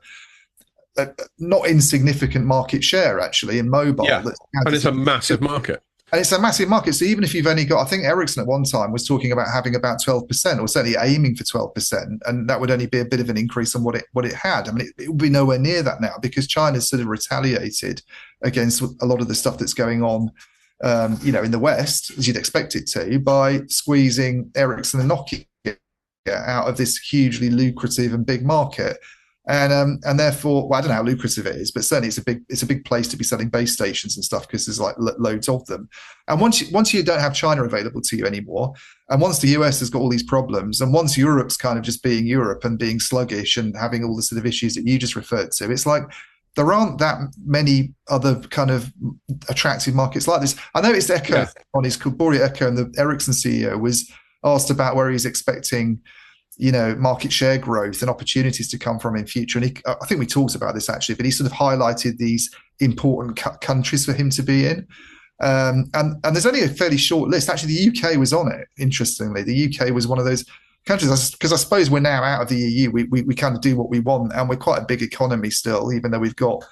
not insignificant market share actually in mobile. Yeah, and it's a massive market. And it's a massive market. So even if you've only got, I think Ericsson at one time was talking about having about 12%, or certainly aiming for 12%, and that would only be a bit of an increase on what it had. I mean, it would be nowhere near that now because China's sort of retaliated against a lot of the stuff that's going on, in the West, as you'd expect it to, by squeezing Ericsson and Nokia out of this hugely lucrative and big market. And therefore, well, I don't know how lucrative it is, but certainly it's a big place to be selling base stations and stuff because there's like loads of them. And once you don't have China available to you anymore, and once the US has got all these problems, and once Europe's kind of just being Europe and being sluggish and having all the sort of issues that you just referred to, it's like there aren't that many other kind of attractive markets like this. I noticed Echo on his call, Boria Echo, and the Ericsson CEO was asked about where he's expecting market share growth and opportunities to come from in future. And I think we talked about this actually, but he sort of highlighted these important countries for him to be in. And there's only a fairly short list. Actually, the UK was on it, interestingly. The UK was one of those countries, because I suppose we're now out of the EU. We kind of do what we want, and we're quite a big economy still, even though we've got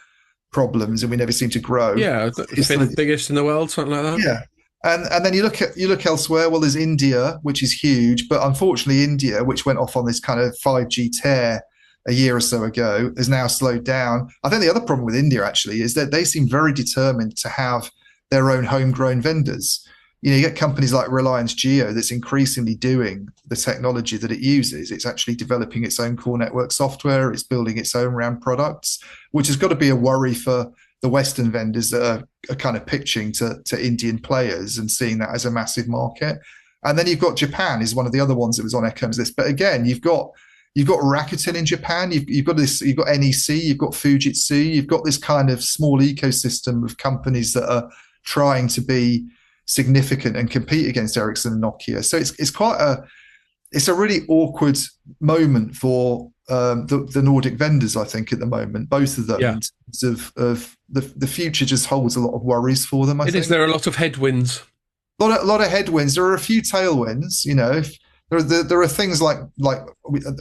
problems and we never seem to grow. Yeah, fifth biggest in the world, something like that. Yeah. And then you look elsewhere. Well, there's India, which is huge, but unfortunately, India, which went off on this kind of 5G tear a year or so ago, has now slowed down. I think the other problem with India actually is that they seem very determined to have their own homegrown vendors. You get companies like Reliance Jio that's increasingly doing the technology that it uses. It's actually developing its own core network software. It's building its own RAN products, which has got to be a worry for the Western vendors that are kind of pitching to Indian players and seeing that as a massive market. And then you've got Japan is one of the other ones that was on Ecom's list. But again, you've got Rakuten in Japan. You've got NEC. You've got Fujitsu. You've got this kind of small ecosystem of companies that are trying to be significant and compete against Ericsson and Nokia. So it's a really awkward moment for the Nordic vendors, I think, at the moment, both of them, in terms of the future just holds a lot of worries for them. I think there are a lot of headwinds. A lot of headwinds. There are a few tailwinds. There are things like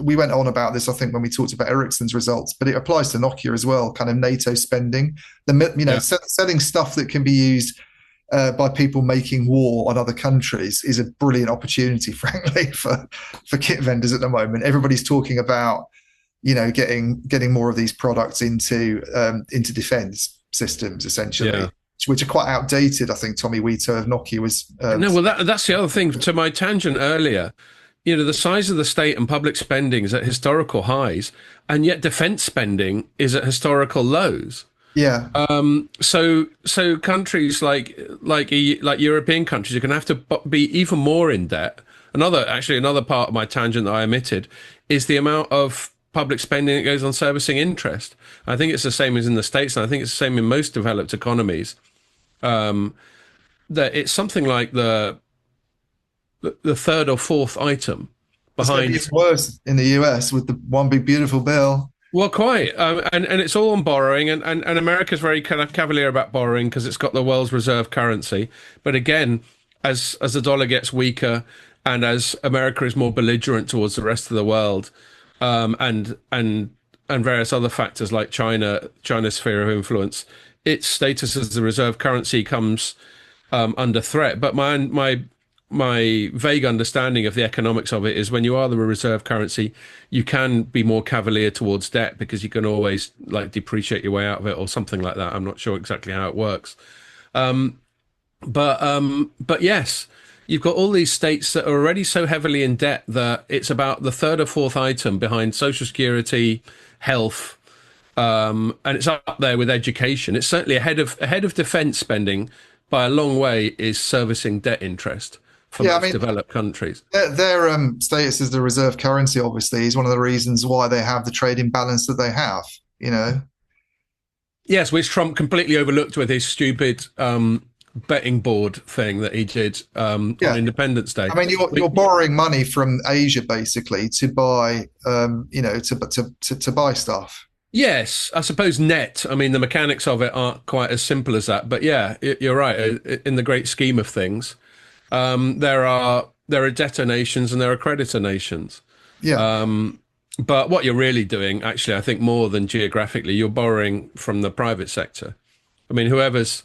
we went on about this, I think, when we talked about Ericsson's results, but it applies to Nokia as well. Kind of NATO spending, selling stuff that can be used by people making war on other countries is a brilliant opportunity, frankly, for kit vendors at the moment. Everybody's talking about, getting more of these products into defense systems, essentially, which are quite outdated. I think Tommy Wheato of Nokia was. No, well, that's the other thing. To my tangent earlier, the size of the state and public spending is at historical highs, and yet defense spending is at historical lows. Yeah. So countries like European countries are going to have to be even more in debt. Another part of my tangent that I omitted is the amount of public spending that goes on servicing interest. I think it's the same as in the States, and I think it's the same in most developed economies. That it's something like the third or fourth item It's going to be behind. even worse in the US with the one big beautiful bill. Well, quite, and it's all on borrowing, and America's very kind of cavalier about borrowing because it's got the world's reserve currency. But again, as the dollar gets weaker, and as America is more belligerent towards the rest of the world, and various other factors like China's sphere of influence, its status as the reserve currency comes under threat. But my vague understanding of the economics of it is when you are the reserve currency, you can be more cavalier towards debt because you can always like depreciate your way out of it or something like that. I'm not sure exactly how it works. But yes, you've got all these states that are already so heavily in debt that it's about the third or fourth item behind Social Security, health, and it's up there with education. It's certainly ahead of defense spending by a long way is servicing debt interest for Yeah, I most mean, developed countries. their status as the reserve currency obviously is one of the reasons why they have the trade imbalance that they have. You know, Yes, which Trump completely overlooked with his stupid betting board thing that he did on yeah. Independence Day. I mean, you're borrowing money from Asia basically to buy, to buy stuff. Yes, I suppose net. I mean, the mechanics of it aren't quite as simple as that. But yeah, you're right. In the great scheme of things, there are debtor nations and there are creditor nations. Yeah, But what you're really doing, actually, I think more than geographically, you're borrowing from the private sector. I mean, whoever's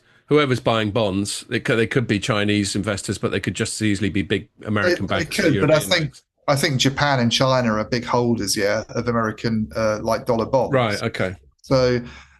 buying bonds, they could be Chinese investors, but they could just as easily be big American it bankers or could, but I European think banks. I think Japan and China are big holders, yeah, of American like dollar Right. bonds. Okay. So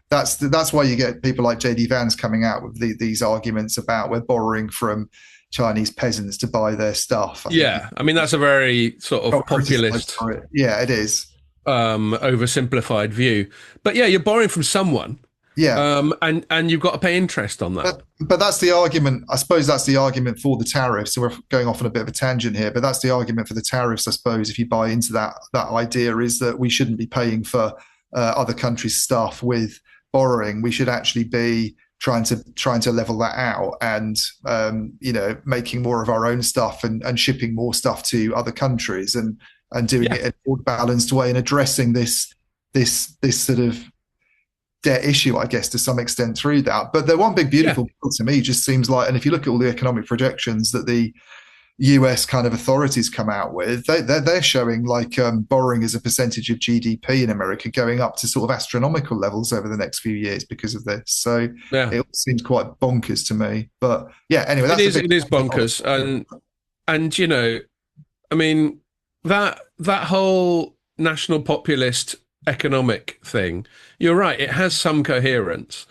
that's why you get people like JD Vance coming out with these arguments about we're borrowing from Chinese peasants to buy their stuff. I think Yeah. I mean, that's a very sort of got criticised populist, for it. Yeah, it is. oversimplified view. But yeah, you're borrowing from someone, Yeah, and you've got to pay interest on that. but that's the argument. I suppose that's the argument for the tariffs. So we're going off on a bit of a tangent here, but that's the argument for the tariffs. I suppose if you buy into that idea is that we shouldn't be paying for other countries' stuff with borrowing. We should actually be trying to level that out and making more of our own stuff and shipping more stuff to other countries and doing Yeah. it in a more balanced way and addressing this sort of debt issue, I guess, to some extent through that. But the one big Yeah. beautiful bill to me just seems like, and if you look at all the economic projections that the US kind of authorities come out with, they're showing like borrowing as a percentage of GDP in America going up to sort of astronomical levels over the next few years because of this. So Yeah. it seems quite bonkers to me. But yeah, anyway, It that's a is. bit. It is bonkers, and I mean that whole national populist economic thing. You're right. It has some coherence.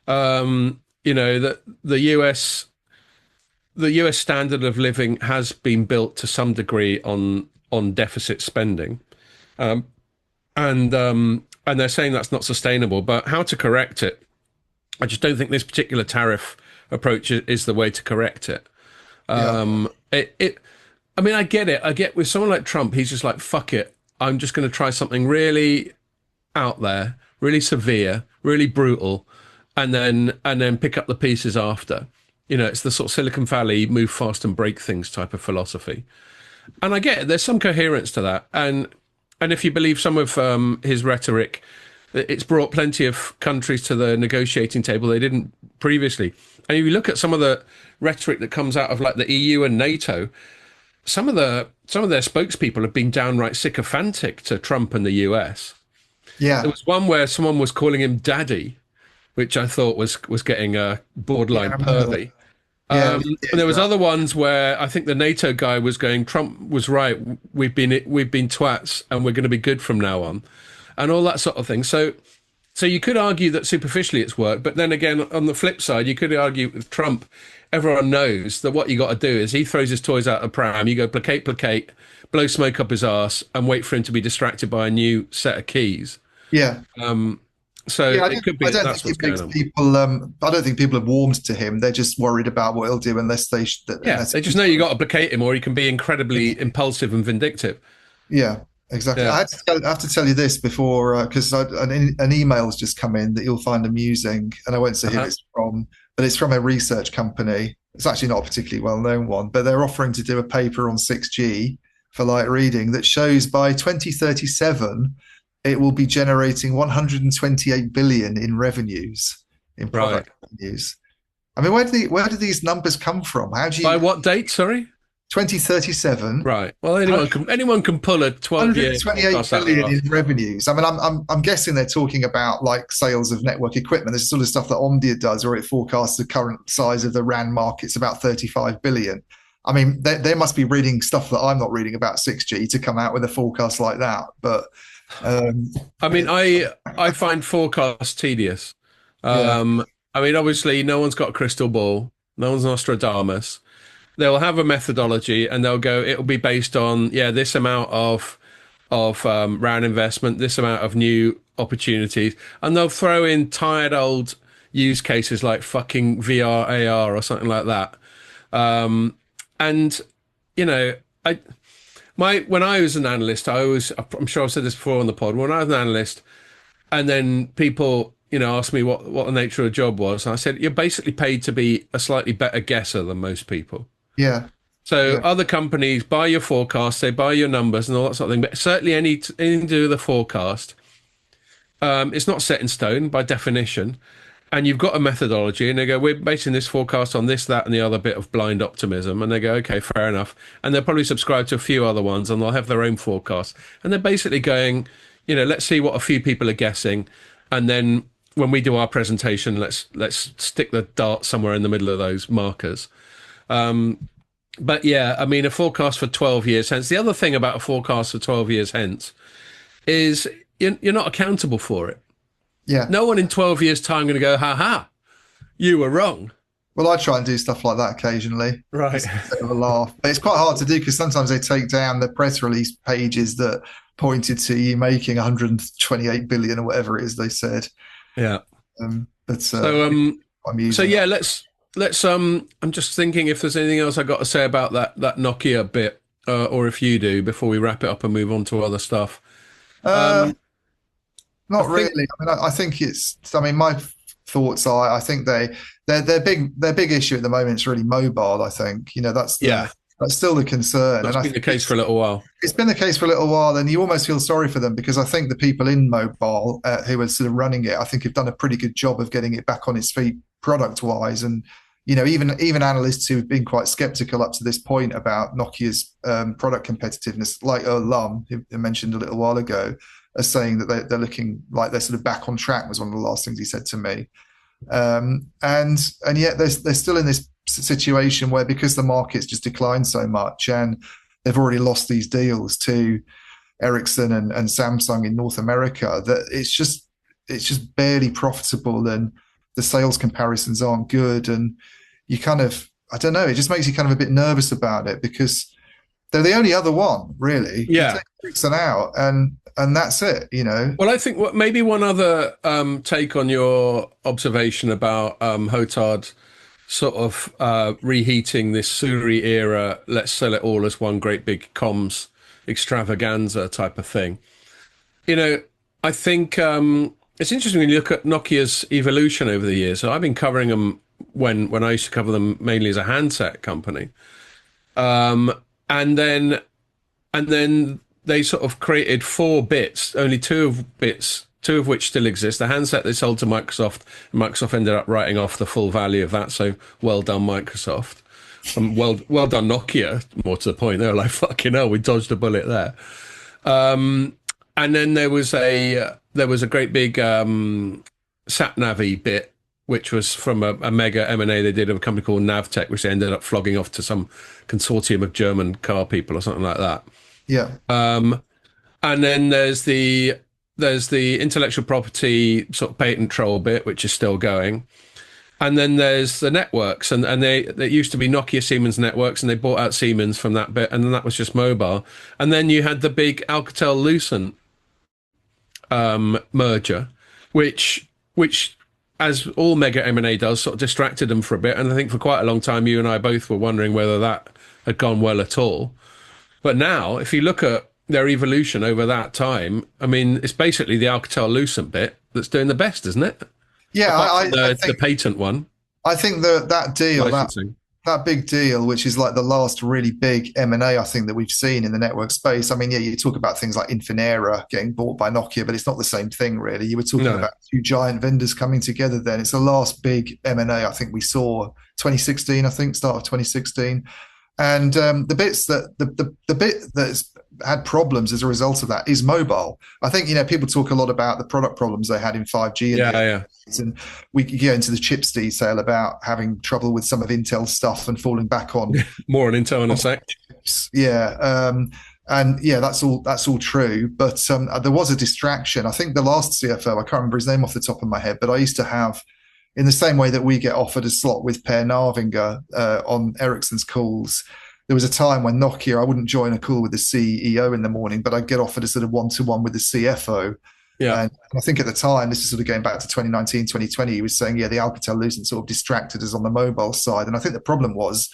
That the US standard of living has been built to some degree on deficit spending, and they're saying that's not sustainable. But how to correct it? I just don't think this particular tariff approach is the way to correct it. Yeah, It I mean, I get it. I get with someone like Trump, he's just like, fuck it. I'm just going to try something really out there, really severe, really brutal, and then pick up the pieces after. It's the sort of Silicon Valley move fast and break things type of philosophy. And I get it. There's some coherence to that. And if you believe some of his rhetoric, it's brought plenty of countries to the negotiating table they didn't previously. And if you look at some of the rhetoric that comes out of like the EU and NATO, some of their spokespeople have been downright sycophantic to Trump and the US. There yeah, was one where someone was calling him daddy, which I thought was getting yeah. I borderline remember that. pervy. Yeah, And there was that. other ones where I think the NATO guy was going, Trump was right. We've been twats, and we're going to be good from now on, and all that sort of thing. So you could argue that superficially it's worked, but then again, on the flip side, you could argue with Trump. Everyone knows that what you got to do is he throws his toys out of the pram. You go placate, blow smoke up his arse, and wait for him to be distracted by a new set of keys. Yeah. So Yeah, it could be I that don't that's think what's it going makes on. people. I don't think people have warmed to him. They're just worried about what he'll do unless Yeah, unless. they just know you got to placate him, or he can be incredibly impulsive and vindictive. Yeah, exactly. Yeah. I have to tell you this before because an email's just come in that you'll find amusing, and I won't say who Uh-huh. it's from, but it's from a research company. It's actually not a particularly well-known one, but they're offering to do a paper on 6G for light reading that shows by 2037 it will be generating 128 billion in revenues, in Right. product revenues. I mean, where do these numbers come from? How do By you what date? Sorry. 2037? Right. Well, anyone can pull a 12-year 128 forecast out of their billion in ass. revenues. I mean, I'm guessing they're talking about like sales of network equipment. This is sort of stuff that Omdia does, where it forecasts the current size of the RAN market's about 35 billion. I mean, they must be reading stuff that I'm not reading about 6G to come out with a forecast like that. But um, I mean, I find forecasts tedious. yeah, Um, I mean, obviously, no one's got a crystal ball. No one's Nostradamus. They'll have a methodology, and they'll go. It'll be based on this amount of RAN investment, this amount of new opportunities, and they'll throw in tired old use cases like fucking VR, AR, or something like that. And you know, I when I was an analyst, I'm sure I've said this before on the pod. When I was an analyst, and then people asked me what the nature of the job was, and I said you're basically paid to be a slightly better guesser than most people. yeah, So yeah, other companies buy your forecast, they buy your numbers and all that sort of thing. But certainly anything to do with the forecast, it's not set in stone by definition. And you've got a methodology, and they go, we're basing this forecast on this, that, and the other bit of blind optimism. And they go, okay, fair enough. And they'll probably subscribe to a few other ones, and they'll have their own forecasts. And they're basically going, let's see what a few people are guessing, and then when we do our presentation, let's stick the dart somewhere in the middle of those markers. But yeah, I mean, a forecast for 12 years hence. The other thing about a forecast for 12 years hence is you're not accountable for it. yeah. No one in 12 years' time going to go, ha ha, you were wrong. Well, I try and do stuff like that occasionally, Right. just a bit of a laugh. But it's quite hard to do because sometimes they take down the press release pages that pointed to you making 128 billion or whatever it is they said. Yeah. But So so amusing. yeah, let's I'm just thinking if there's anything else I got to say about that Nokia bit, or if you do before we wrap it up and move on to other stuff. Uh, Um, I Not think really. I mean, I think it's. I mean, my thoughts are. I think their big issue at the moment is really mobile. I think yeah, that's still the concern, and that's I been the think case for a little while. it's been the case for a little while. And you almost feel sorry for them because I think the people in mobile who are sort of running it, I think have done a pretty good job of getting it back on its feet product wise. And even analysts who've been quite skeptical up to this point about Nokia's product competitiveness, like Lum, who mentioned a little while ago, are saying that they're looking like they're sort of back on track. Was one of the last things he said to me. And yet they're still in this situation where because the market's just declined so much and they've already lost these deals to Ericsson and Samsung in North America, that it's just barely profitable and the sales comparisons aren't good. And you kind of, I don't know, it just makes you kind of a bit nervous about it because they're the only other one, really. You Yeah. take Ericsson out and that's it. Well, I think maybe one other take on your observation about Hotard sort of reheating this Suri era, let's sell it all as one great big comms extravaganza type of thing. I think it's interesting when you look at Nokia's evolution over the years. So I've been covering them when I used to cover them mainly as a handset company, and then they sort of created four bits, only two of which still exist. The handset they sold to Microsoft, and Microsoft ended up writing off the full value of that. So well done, Microsoft. Well done, Nokia. More to the point, they were like, "Fucking hell, we dodged a bullet there." And then there was a great big sat navy bit, which was from a mega M&A they did of a company called Navtech, which they ended up flogging off to some consortium of German car people or something like that. Yeah. And then there's the intellectual property sort of patent troll bit, which is still going. And then there's the networks, and they used to be Nokia Siemens networks, and they bought out Siemens from that bit, and then that was just mobile. And then you had the big Alcatel Lucent merger, which as all mega M&A does, sort of distracted them for a bit. And I think for quite a long time, you and I both were wondering whether that had gone well at all. But now, if you look at their evolution over that time, I mean, it's basically the Alcatel Lucent bit that's doing the best, isn't it? Yeah, Apart from I the think patent one, I think that deal, licensing. that big deal, which is like the last really big M&A, I think, that we've seen in the network space. I mean, yeah, you talk about things like Infinera getting bought by Nokia, but it's not the same thing, really. You were talking No. about two giant vendors coming together then. It's the last big M&A I think we saw, 2016, I think, start of 2016. And the bits that the bit that's had problems as a result of that is mobile. I think people talk a lot about the product problems they had in 5G in Yeah, the yeah. and we could go into the chips detail about having trouble with some of Intel's stuff and falling back on More on Intel in a sec. chips. Yeah, and yeah, that's all true. But there was a distraction. I think the last CFO, I can't remember his name off the top of my head, but I used to have, in the same way that we get offered a slot with Per Narvinger on Ericsson's calls, there was a time when Nokia, I wouldn't join a call with the CEO in the morning, but I'd get offered a sort of one-to-one with the CFO. Yeah. And I think at the time, this is sort of going back to 2019, 2020, he was saying, yeah, the Alcatel-Lucent sort of distracted us on the mobile side. And I think the problem was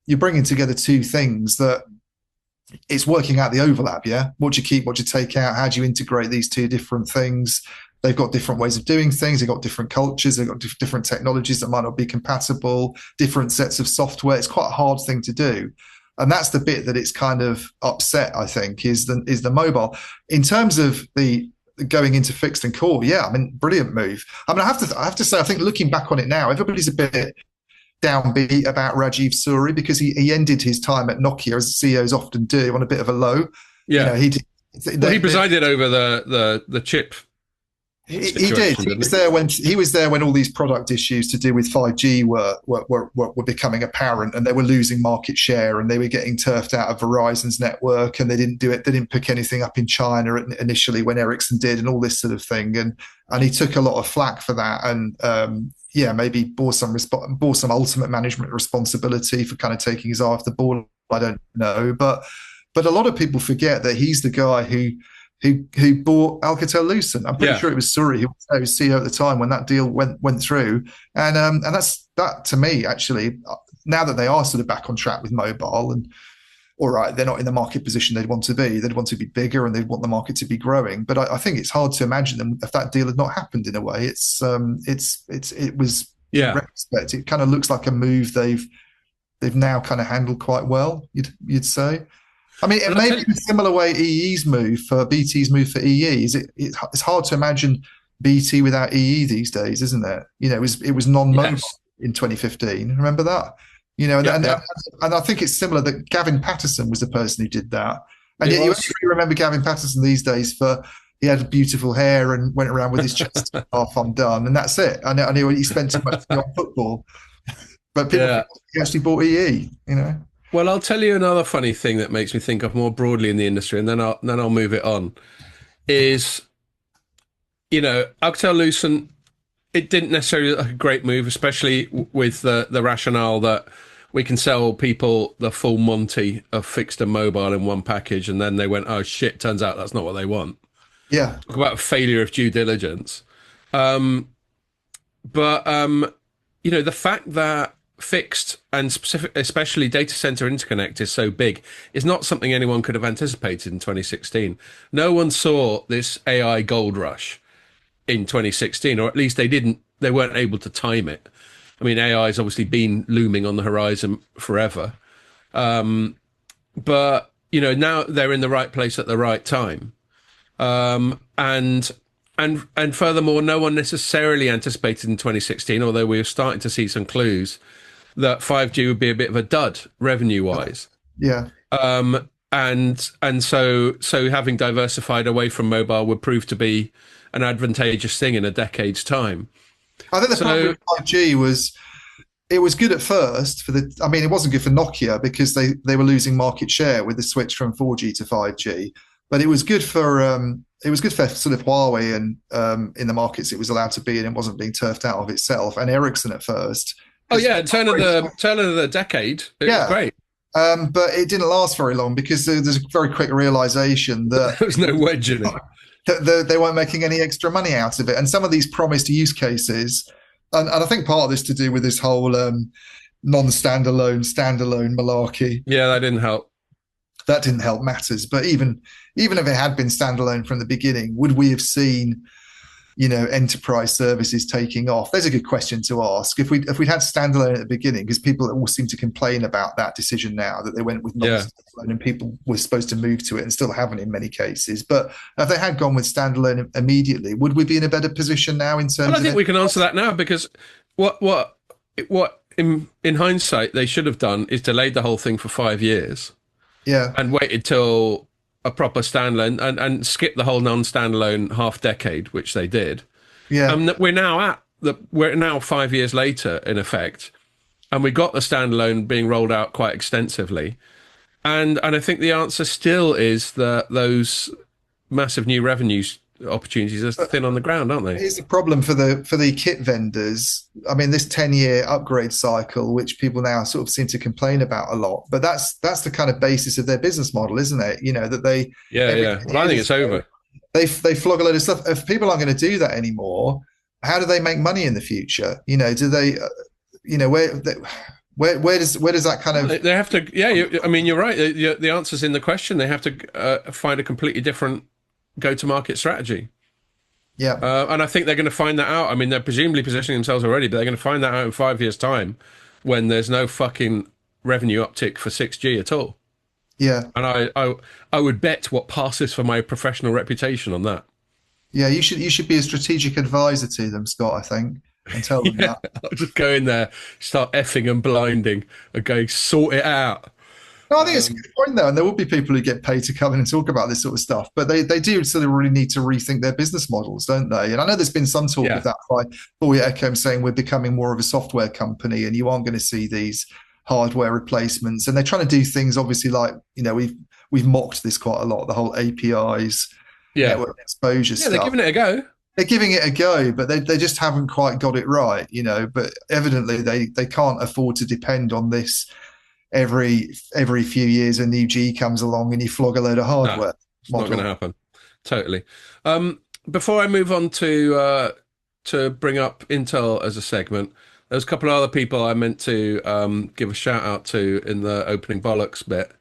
you're bringing together two things that it's working out the overlap, yeah? What do you keep, what do you take out? How do you integrate these two different things? They've got different ways of doing things. They've got different cultures. They've got different technologies that might not be compatible, different sets of software. It's quite a hard thing to do. And that's the bit that it's kind of upset, I think, is the mobile. In terms of the going into fixed and core, yeah, I mean, brilliant move. I mean, I have to say, I think looking back on it now, everybody's a bit downbeat about Rajiv Suri because he ended his time at Nokia, as CEOs often do, on a bit of a low. Yeah. He did. Well, he presided over the chip. He did. He was there when all these product issues to do with 5G were becoming apparent, and they were losing market share, and they were getting turfed out of Verizon's network, and they didn't do it. They didn't pick anything up in China initially when Ericsson did, and all this sort of thing. And he took a lot of flack for that, and maybe bore some ultimate management responsibility for kind of taking his eye off the ball. I don't know, but a lot of people forget that he's the guy who bought Alcatel-Lucent. I'm pretty sure it was Suri who was CEO at the time when that deal went through. And that to me, actually, now that they are sort of back on track with mobile, and all right, they're not in the market position they'd want to be. They'd want to be bigger and they'd want the market to be growing. But I think it's hard to imagine them if that deal had not happened. In a way, it was in retrospect, it kind of looks like a move they've now kind of handled quite well. You'd say. I mean, it may be a similar way BT's move for EE. It's hard to imagine BT without EE these days, isn't it? It was non-mobile in 2015. Remember that? And I think it's similar that Gavin Patterson was the person who did that. And yet you only remember Gavin Patterson these days he had beautiful hair and went around with his chest half undone, and that's it. I knew he spent too much time on football, but people he actually bought EE. Well, I'll tell you another funny thing that makes me think of more broadly in the industry, and then I'll move it on. Is Alcatel-Lucent, it didn't necessarily look like a great move, especially with the rationale that we can sell people the full Monty of fixed and mobile in one package, and then they went, oh shit, turns out that's not what they want. Yeah, talk about failure of due diligence. But the fact that fixed and especially data center interconnect is so big is not something anyone could have anticipated in 2016. No one saw this AI gold rush in 2016, or at least they weren't able to time it. I mean, AI has obviously been looming on the horizon forever. But now they're in the right place at the right time. And furthermore, no one necessarily anticipated in 2016, although we were starting to see some clues that 5G would be a bit of a dud revenue-wise. Yeah. And so having diversified away from mobile would prove to be an advantageous thing in a decade's time. I think the problem with 5G was it was good at first it wasn't good for Nokia because they were losing market share with the switch from 4G to 5G. But it was good for sort of Huawei and in the markets it was allowed to be in. It wasn't being turfed out of itself. And Ericsson at first. Oh yeah, turn of the decade. It was great. But it didn't last very long because there's a very quick realization that there was no wedge in it. That they weren't making any extra money out of it. And some of these promised use cases, and I think part of this to do with this whole non-standalone, standalone malarkey. Yeah, that didn't help. That didn't help matters. But even if it had been standalone from the beginning, would we have seen enterprise services taking off? There's a good question to ask. If we'd had standalone at the beginning, because people all seem to complain about that decision now that they went with Yeah. non-standalone and people were supposed to move to it and still haven't in many cases. But if they had gone with standalone immediately, would we be in a better position now in Well, terms I of think it? we can answer that now because what in hindsight they should have done is delayed the whole thing for 5 years Yeah, and waited till a proper standalone and skip the whole non-standalone half decade, which they did. yeah. And we're now 5 years later in effect, and we got the standalone being rolled out quite extensively. And I think the answer still is that those massive new revenues opportunities are thin on the ground, aren't they? Here's the problem for the kit vendors. I mean, this 10-year upgrade cycle, which people now sort of seem to complain about a lot, but that's the kind of basis of their business model, isn't it? That they Yeah, every yeah. 10 Well, I think years it's over. they flog a load of stuff. If people aren't going to do that anymore, how do they make money in the future? Do they, where does that kind of They have to. Yeah, I mean, you're right. The answer's in the question. They have to find a completely different go-to-market strategy. yeah, And I think they're going to find that out. I mean, they're presumably positioning themselves already, but they're going to find that out in 5 years' time when there's no fucking revenue uptick for 6G at all. yeah, And I would bet what passes for my professional reputation on that. yeah? You should be a strategic advisor to them, Scott, I think, and tell them Yeah, that. I'll just go in there, start effing and blinding, and go sort it out. No, I think it's a good point though, and there will be people who get paid to come in and talk about this sort of stuff, but they do sort of really need to rethink their business models, don't they? And I know there's been some talk of Yeah, that by Boy Ecom saying we're becoming more of a software company, and you aren't going to see these hardware replacements. And they're trying to do things, obviously, like we've mocked this quite a lot, the whole APIs, yeah, network exposure yeah. They're stuff. giving it a go. They're giving it a go, but they just haven't quite got it right. But evidently they can't afford to depend on this every few years a new G comes along and you flog a load of No, hardware it's not going to model. happen. Totally. Before I move on to bring up Intel as a segment, there's a couple of other people I meant to give a shout out to in the opening bollocks bit.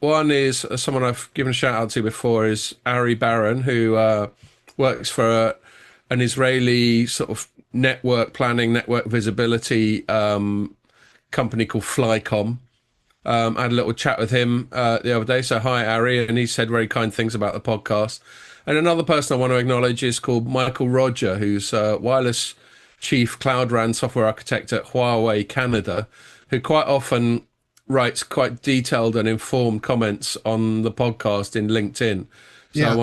One is someone I've given a shout out to before is Ari Baron, who works for an Israeli sort of network planning, network visibility company called Flycom. I had a little chat with him the other day. So hi, Ari, and he said very kind things about the podcast. And another person I want to acknowledge is called Michael Roger, who's wireless chief cloud RAN software architect at Huawei Canada, who quite often writes quite detailed and informed comments on the podcast in LinkedIn. So Yeah,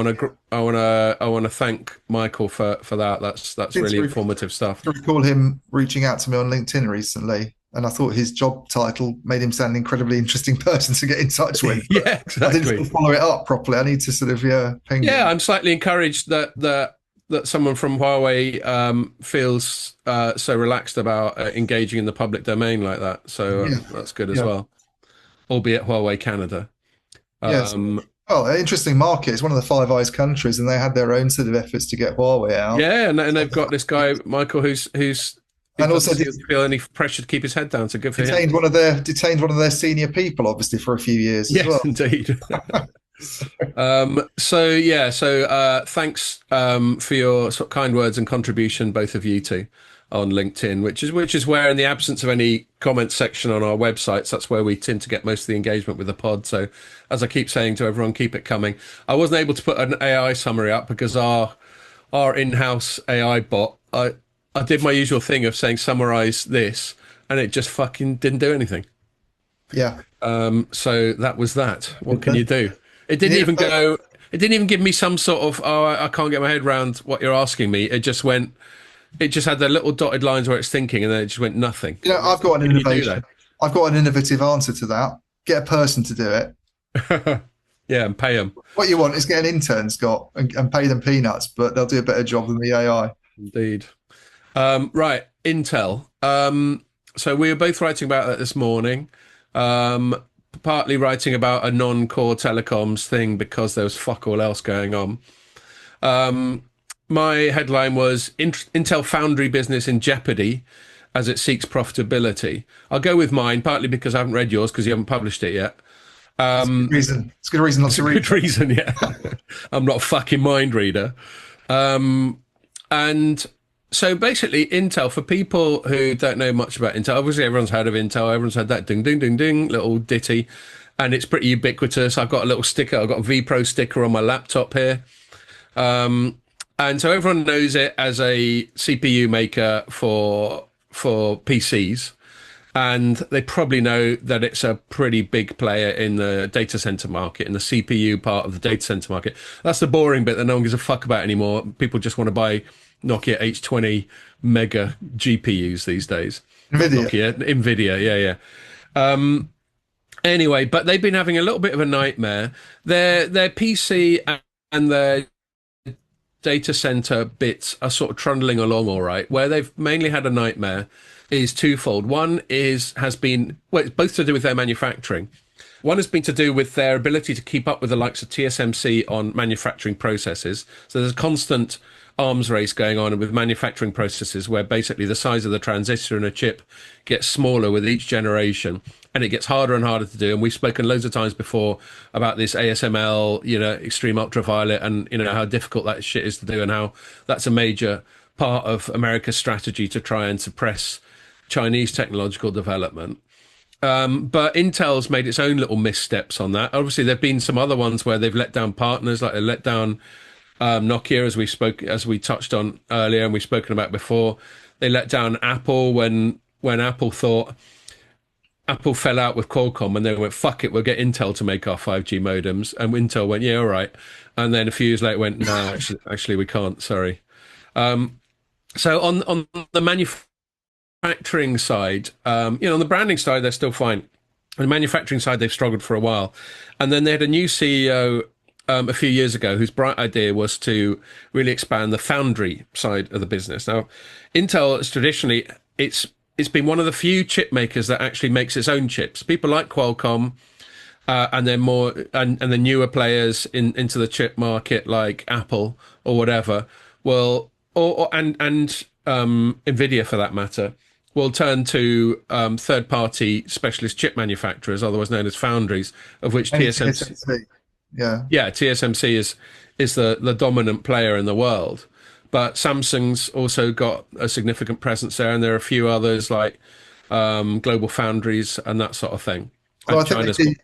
I want to thank Michael for that. That's seem really to informative stuff. recall him reaching out to me on LinkedIn recently, and I thought his job title made him sound an incredibly interesting person to get in touch with. But Yeah, I didn't sort exactly. of follow it up properly. I need to sort of ping Yeah, him. I'm slightly encouraged that someone from Huawei feels so relaxed about engaging in the public domain like that. So Yeah, that's good as yeah, well, albeit Huawei Canada. yes. Um, Well, an interesting market. It's one of the Five Eyes countries, and they had their own sort of efforts to get Huawei out. yeah, and they've got this guy Michael who And also doesn't feel any pressure to keep his head down. So good for him. detained one of their senior people, obviously, for a few years as Yes, well. indeed. So yeah, so thanks for your sort of kind words and contribution, both of you two, on LinkedIn, which is where, in the absence of any comment section on our websites, that's where we tend to get most of the engagement with the pod. So, as I keep saying to everyone, keep it coming. I wasn't able to put an AI summary up because our in-house AI bot, I did my usual thing of saying summarize this, and it just fucking didn't do anything. Yeah. So that was that. What can Okay. you do? It You didn't need even a, go. It didn't even give me some sort of, oh, I can't get my head around what you're asking me. It just went. It just had the little dotted lines where it's thinking, and then it just went nothing. I've got an Can you do innovation. I've got an innovative answer to that. Get a person to do it. that? Yeah, and pay them. What you want is get an intern, Scott, and pay them peanuts, but they'll do a better job than the AI. Indeed. Right, Intel. So we were both writing about that this morning. Partly writing about a non-core telecoms thing because there was fuck all else going on. My headline was Intel Foundry business in jeopardy as it seeks profitability. I'll go with mine, partly because I haven't read yours because you haven't published it yet. It's a good reason. It's a good reason not It's to a read. good reason, yeah. I'm not a fucking mind reader. And so basically, Intel, for people who don't know much about Intel, obviously everyone's heard of Intel, everyone's had that ding, ding, ding, ding little ditty, and it's pretty ubiquitous. I've got a little sticker, I've got a vPro sticker on my laptop here. And so everyone knows it as a CPU maker for PCs. And they probably know that it's a pretty big player in the data center market, in the CPU part of the data center market. That's the boring bit that no one gives a fuck about anymore. People just want to buy Nokia H20 mega GPUs these days. Not Nvidia. Nokia, Nvidia, yeah, yeah. Anyway, but they've been having a little bit of a nightmare. Their PC and their data center bits are sort of trundling along all right. Where they've mainly had a nightmare is twofold. One has been, well, it's both to do with their manufacturing. One has been to do with their ability to keep up with the likes of TSMC on manufacturing processes. So there's a constant arms race going on with manufacturing processes where basically the size of the transistor in a chip gets smaller with each generation, and it gets harder and harder to do. And we've spoken loads of times before about this ASML, extreme ultraviolet, and how difficult that shit is to do, and how that's a major part of America's strategy to try and suppress Chinese technological development. But Intel's made its own little missteps on that. Obviously, there've been some other ones where they've let down partners, like they let down Nokia, as we touched on earlier, and we've spoken about before. They let down Apple when Apple fell out with Qualcomm, and they went, "Fuck it, we'll get Intel to make our 5G modems." And Intel went, "Yeah, all right." And then a few years later, went, "No, actually, we can't. Sorry." So on the manufacturing side, on the branding side, they're still fine. On the manufacturing side, they've struggled for a while. And then they had a new CEO a few years ago whose bright idea was to really expand the foundry side of the business. Now, Intel is traditionally, it's been one of the few chip makers that actually makes its own chips. People like Qualcomm, and then more and the newer players into the chip market like Apple or whatever will and Nvidia for that matter will turn to third party specialist chip manufacturers, otherwise known as foundries, of which TSMC, TSMC. Yeah. yeah, TSMC is the dominant player in the world. But Samsung's also got a significant presence there, and there are a few others like Global Foundries and that sort of thing. Well, And I think China's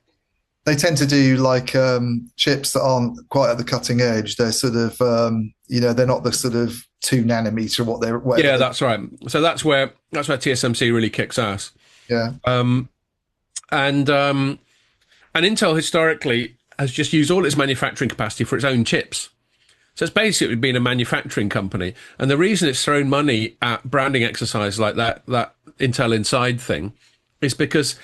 they tend to do like chips that aren't quite at the cutting edge. They're sort of, they're not the sort of 2 nanometer whatever. yeah, that's right. So that's where TSMC really kicks ass. Yeah. And Intel historically has just used all its manufacturing capacity for its own chips. So it's basically been a manufacturing company. And the reason it's thrown money at branding exercises like that Intel Inside thing is because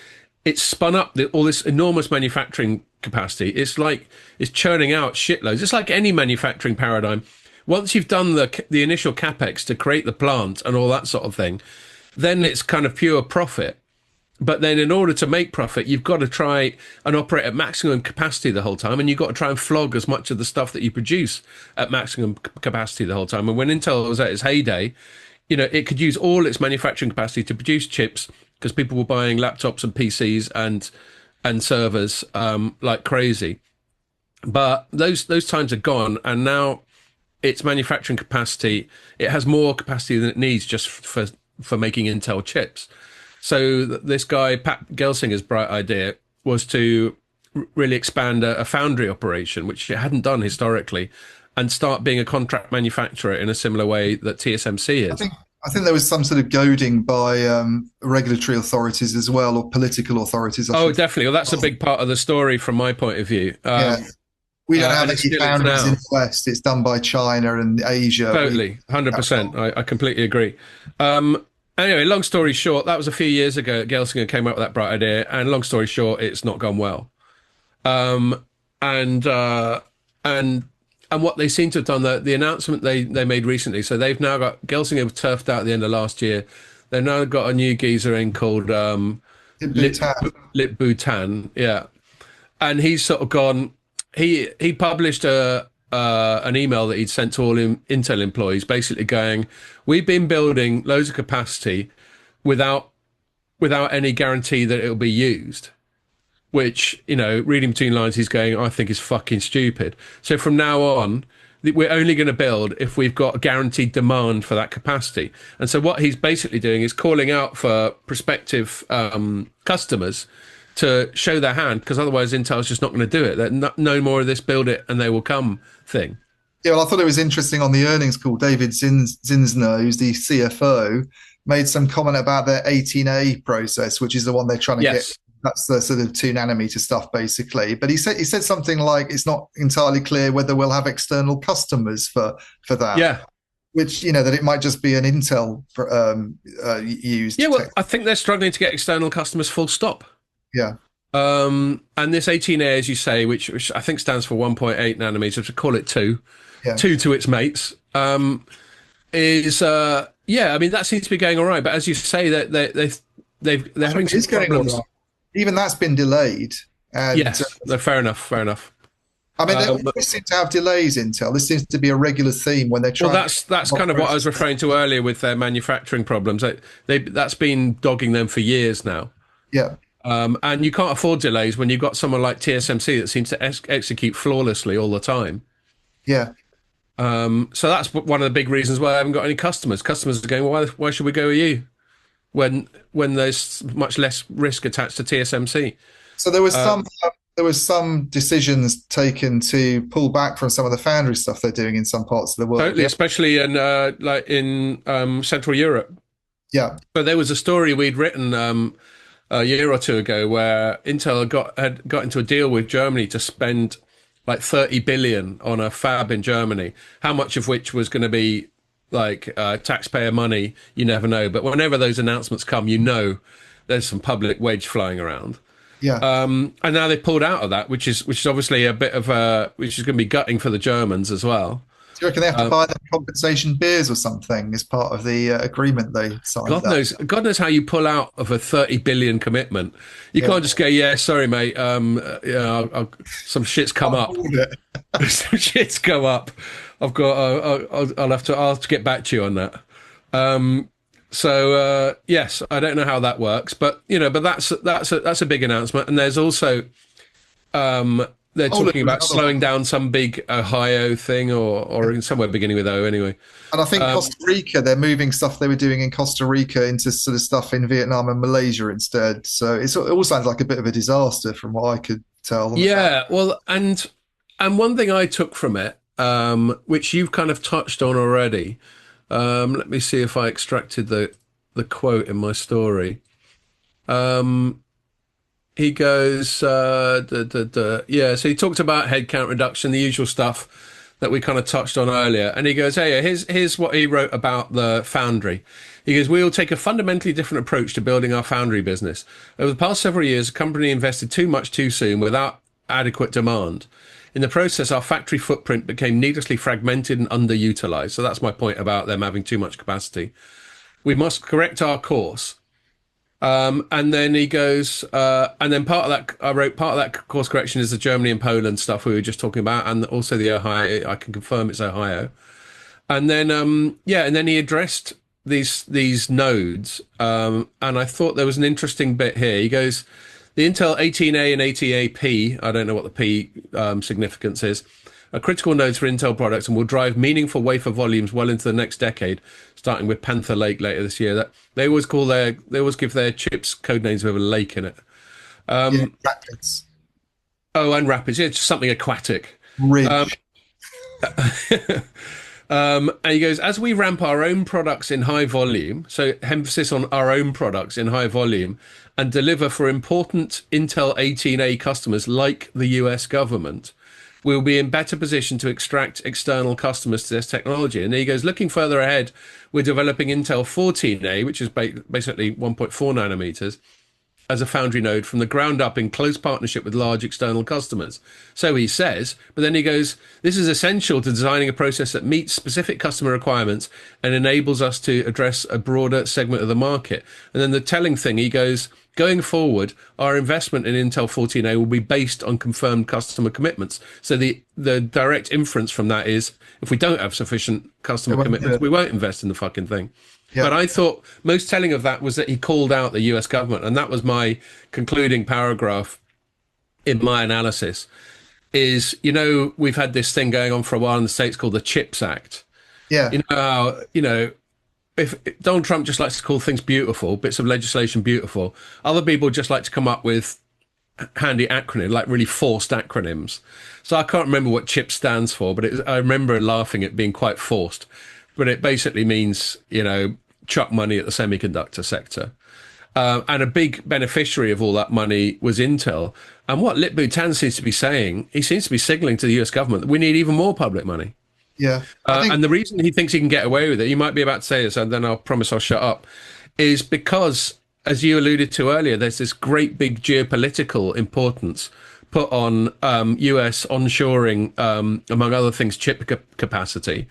it's spun up all this enormous manufacturing capacity. It's churning out shitloads. It's like any manufacturing paradigm. Once you've done the initial capex to create the plant and all that sort of thing, then it's kind of pure profit. But then in order to make profit, you've got to try and operate at maximum capacity the whole time. And you've got to try and flog as much of the stuff that you produce at maximum capacity the whole time. And when Intel was at its heyday, it could use all its manufacturing capacity to produce chips because people were buying laptops and PCs and servers like crazy. But those times are gone. And now its manufacturing capacity, it has more capacity than it needs just for making Intel chips. So this guy, Pat Gelsinger's bright idea was to really expand a foundry operation, which it hadn't done historically, and start being a contract manufacturer in a similar way that TSMC I is. think I think there was some sort of goading by regulatory authorities as well, or political authorities. Oh, definitely. Well, that's a big part of the story from my point of view. Yeah. We don't have and any it still is foundries in now. the West. It's done by China and Asia. Totally, 100%. I completely agree. Anyway, long story short, that was a few years ago. Gelsinger came up with that bright idea, and long story short, it's not gone well. Um, and uh, and and what they seem to have done, the announcement they made recently. So they've now got Gelsinger turfed out at the end of last year. They've now got a new geezer in called In Lip Bhutan. Lip Bhutan, yeah. And he's sort of gone. He published an email that he'd sent to all Intel employees, basically going, "We've been building loads of capacity without any guarantee that it'll be used." Which, reading between lines, he's going, "I think is fucking stupid." So from now on, We're only going to build if we've got a guaranteed demand for that capacity. And so what he's basically doing is calling out for prospective customers to show their hand, because otherwise Intel's just not going to do it. No more of this build it and they will come thing. Yeah, well, I thought it was interesting on the earnings call. David Zinsner, who's the CFO, made some comment about their 18A process, which is the one they're trying to get. Yes. That's the sort of 2 nanometer stuff, basically. But he said something like it's not entirely clear whether we'll have external customers for that. Yeah. Which, that it might just be an Intel used. Yeah, well, I think they're struggling to get external customers full stop. Yeah. And this 18A, as you say, which I think stands for 1.8 nanometers, to call it 2, Yeah. 2 to its mates, is yeah. I mean, that seems to be going all right. But as you say, that they're having some problems. Even that's been delayed. And, yes, fair enough. Fair enough. I mean, they always seem to have delays. Intel. This seems to be a regular theme when they're trying. Well, that's kind of what I was referring to earlier with their manufacturing problems. That's been dogging them for years now. Yeah. And you can't afford delays when you've got someone like TSMC that seems to execute flawlessly all the time. Yeah. So that's one of the big reasons why I haven't got any customers. Customers are going, well, why should we go with you when there's much less risk attached to TSMC? So there was some decisions taken to pull back from some of the foundry stuff they're doing in some parts of the world. Totally, especially in Central Europe. Yeah. But there was a story we'd written a year or two ago where Intel had got into a deal with Germany to spend like 30 billion on a fab in Germany, how much of which was going to be like taxpayer money, you never know. But whenever those announcements come, there's some public wedge flying around. Yeah. And now they've pulled out of that, which is obviously a bit of which is going to be gutting for the Germans as well. Do you reckon they have to buy them compensation beers or something as part of the agreement they signed? God knows how you pull out of a 30 billion commitment. You can't just go, yeah, sorry, mate. Some shit's come up. Some shit's come up. I'll have to get back to you on that. So yes, I don't know how that works, but that's a big announcement. And there's also they're talking about slowing down some big Ohio thing or somewhere beginning with O anyway. And I think Costa Rica, they're moving stuff they were doing in Costa Rica into sort of stuff in Vietnam and Malaysia instead. So it all sounds like a bit of a disaster from what I could tell. Yeah, well, and one thing I took from it, which you've kind of touched on already, let me see if I extracted the quote in my story. He goes, yeah, so he talked about headcount reduction, the usual stuff that we kind of touched on earlier. And he goes, hey, here's what he wrote about the foundry. He goes, we will take a fundamentally different approach to building our foundry business. Over the past several years, the company invested too much too soon without adequate demand. In the process, our factory footprint became needlessly fragmented and underutilized. So that's my point about them having too much capacity. We must correct our course. And then he goes, and then part of that course correction is the Germany and Poland stuff we were just talking about, and also the Ohio. I can confirm it's Ohio. And then, and then he addressed these nodes. And I thought there was an interesting bit here. He goes, the Intel 18A and 18AP, I don't know what the P significance is, are critical nodes for Intel products and will drive meaningful wafer volumes well into the next decade, starting with Panther Lake later this year. That they always give their chips code names with a lake in it. Rapids. Oh, and rapids. Yeah, just something aquatic. Ridge. And he goes, as we ramp our own products in high volume, so emphasis on our own products in high volume, and deliver for important Intel 18A customers like the US government, we'll be in better position to extract external customers to this technology. And he goes, looking further ahead, we're developing Intel 14A, which is basically 1.4 nanometers, as a foundry node from the ground up in close partnership with large external customers. So he says, but then he goes, this is essential to designing a process that meets specific customer requirements and enables us to address a broader segment of the market. And then the telling thing, he goes, going forward, our investment in Intel 14A will be based on confirmed customer commitments. So the direct inference from that is, if we don't have sufficient customer commitments, we won't invest in the fucking thing. Yeah. But I thought most telling of that was that he called out the US government, and that was my concluding paragraph in my analysis. is, we've had this thing going on for a while in the States called the CHIPS Act. Yeah, If Donald Trump just likes to call things beautiful, bits of legislation beautiful, other people just like to come up with handy acronym, like really forced acronyms. So I can't remember what CHIP stands for, but I remember laughing at being quite forced. But it basically means, chuck money at the semiconductor sector. And a big beneficiary of all that money was Intel. And what Lip Bhutan seems to be saying, he seems to be signaling to the US government that we need even more public money. yeah. I think And the reason he thinks he can get away with it, you might be about to say this, and then I'll promise I'll shut up, is because, as you alluded to earlier, there's this great big geopolitical importance put on US onshoring, among other things, chip capacity.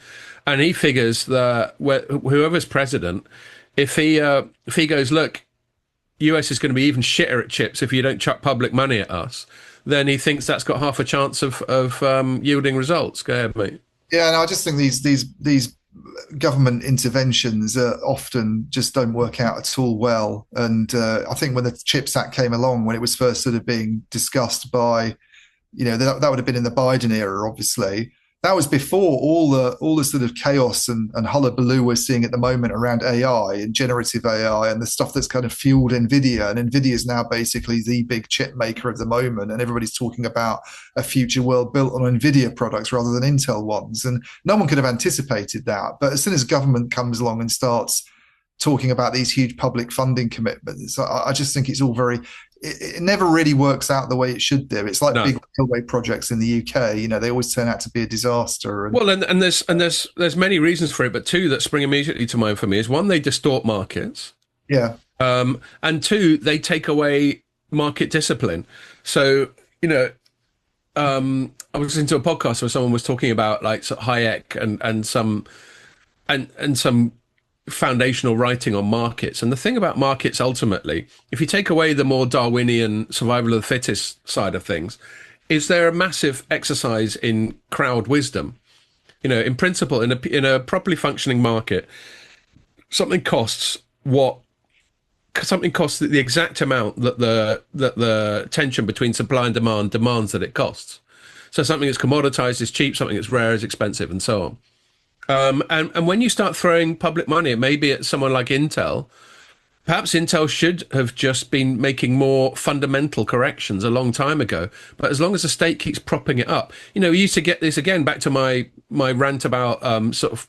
And he figures that whoever's president, if he goes, look, US is going to be even shitter at chips if you don't chuck public money at us, then he thinks that's got half a chance of yielding results. Go ahead, mate. Yeah, and I just think these government interventions often just don't work out at all well. And I think when the CHIPS Act came along, when it was first sort of being discussed by, that would have been in the Biden era, obviously. That was before all the sort of chaos and hullabaloo we're seeing at the moment around AI and generative AI and the stuff that's kind of fueled Nvidia. And Nvidia is now basically the big chip maker of the moment, and everybody's talking about a future world built on Nvidia products rather than Intel ones. And no one could have anticipated that. But as soon as government comes along and starts talking about these huge public funding commitments, I just think it's all very. It never really works out the way it should do. It's like No. big railway projects in the UK. They always turn out to be a disaster. And Well, and there's many reasons for it, but two that spring immediately to mind for me is one, they distort markets, yeah, and two, they take away market discipline. So, I was listening to a podcast where someone was talking about like sort of Hayek and some foundational writing on markets. And the thing about markets, ultimately, if you take away the more Darwinian survival of the fittest side of things, is there a massive exercise in crowd wisdom. In principle, in a properly functioning market, something costs the exact amount that the tension between supply and demand demands that it costs. So something that's commoditized is cheap, something that's rare is expensive, and so on. And when you start throwing public money, it may be at someone like Intel. Perhaps Intel should have just been making more fundamental corrections a long time ago. But as long as the state keeps propping it up, we used to get this again back to my rant about sort of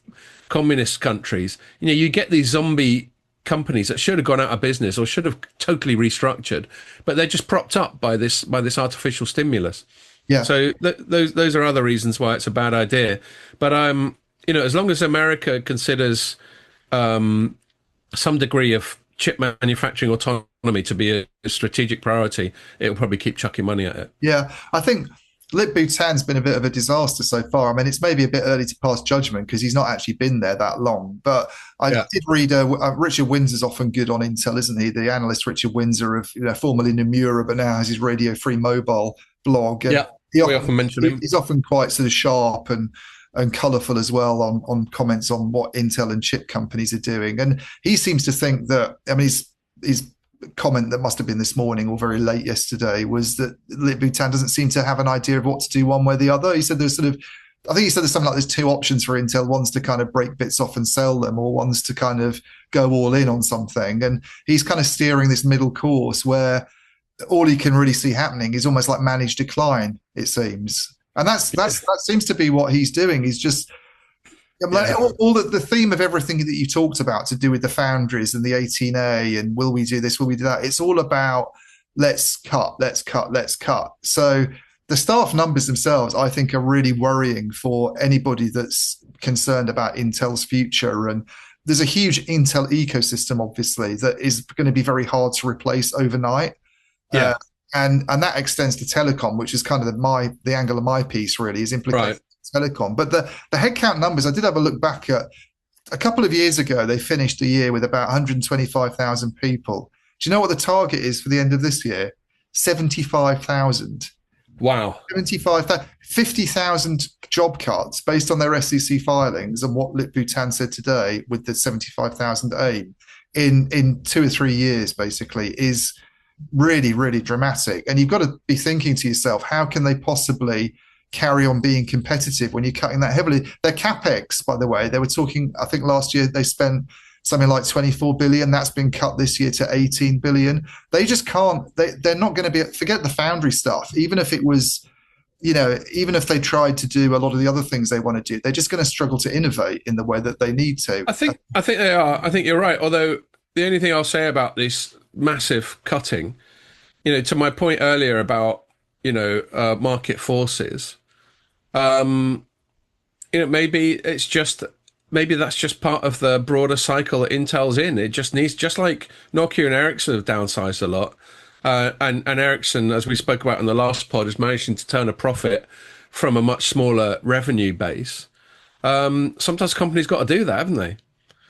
communist countries. You get these zombie companies that should have gone out of business or should have totally restructured, but they're just propped up by this artificial stimulus. yeah, So those are other reasons why it's a bad idea. But as long as America considers some degree of chip manufacturing autonomy to be a strategic priority, it'll probably keep chucking money at it. yeah. I think Lip Bhutan's been a bit of a disaster so far. I mean, it's maybe a bit early to pass judgment because he's not actually been there that long. But I did read Richard Windsor's often good on Intel, isn't he? The analyst Richard Windsor of formerly Nomura, but now has his Radio Free Mobile blog. And we often mention him. He's often quite sort of sharp and colourful as well on comments on what Intel and chip companies are doing. And he seems to think that, I mean, his comment that must have been this morning or very late yesterday was that Lip Bhutan doesn't seem to have an idea of what to do one way or the other. He said there's something like there's two options for Intel. One's to kind of break bits off and sell them, or one's to kind of go all in on something. And he's kind of steering this middle course where all he can really see happening is almost like managed decline, it seems. And that seems to be what he's doing. He's just all the theme of everything that you talked about to do with the foundries and the 18A and will we do this, will we do that? It's all about let's cut. So the staff numbers themselves, I think, are really worrying for anybody that's concerned about Intel's future. And there's a huge Intel ecosystem, obviously, that is going to be very hard to replace overnight. Yeah. And that extends to telecom, which is kind of the angle of my piece really is implicated in telecom. But the headcount numbers, I did have a look back at a couple of years ago. They finished the year with about 125,000 people. Do you know what the target is for the end of this year? 75,000. Wow. 75,000, 50,000 job cuts based on their SEC filings and what Lip Bhutan said today with the 75,000 aim in 2 or 3 years, basically, is really, really dramatic. And you've got to be thinking to yourself, how can they possibly carry on being competitive when you're cutting that heavily? Their capex, by the way, they were talking, I think last year they spent something like 24 billion. That's been cut this year to 18 billion. They just can't, they're not going to be, forget the foundry stuff. Even if it was, even if they tried to do a lot of the other things they want to do, they're just going to struggle to innovate in the way that they need to. I think they are. I think you're right. Although the only thing I'll say about this massive cutting, to my point earlier about market forces, maybe that's just part of the broader cycle that Intel's in. It just needs, just like Nokia and Ericsson have downsized a lot. And Ericsson, as we spoke about in the last pod, is managing to turn a profit from a much smaller revenue base. Sometimes companies got to do that, haven't they?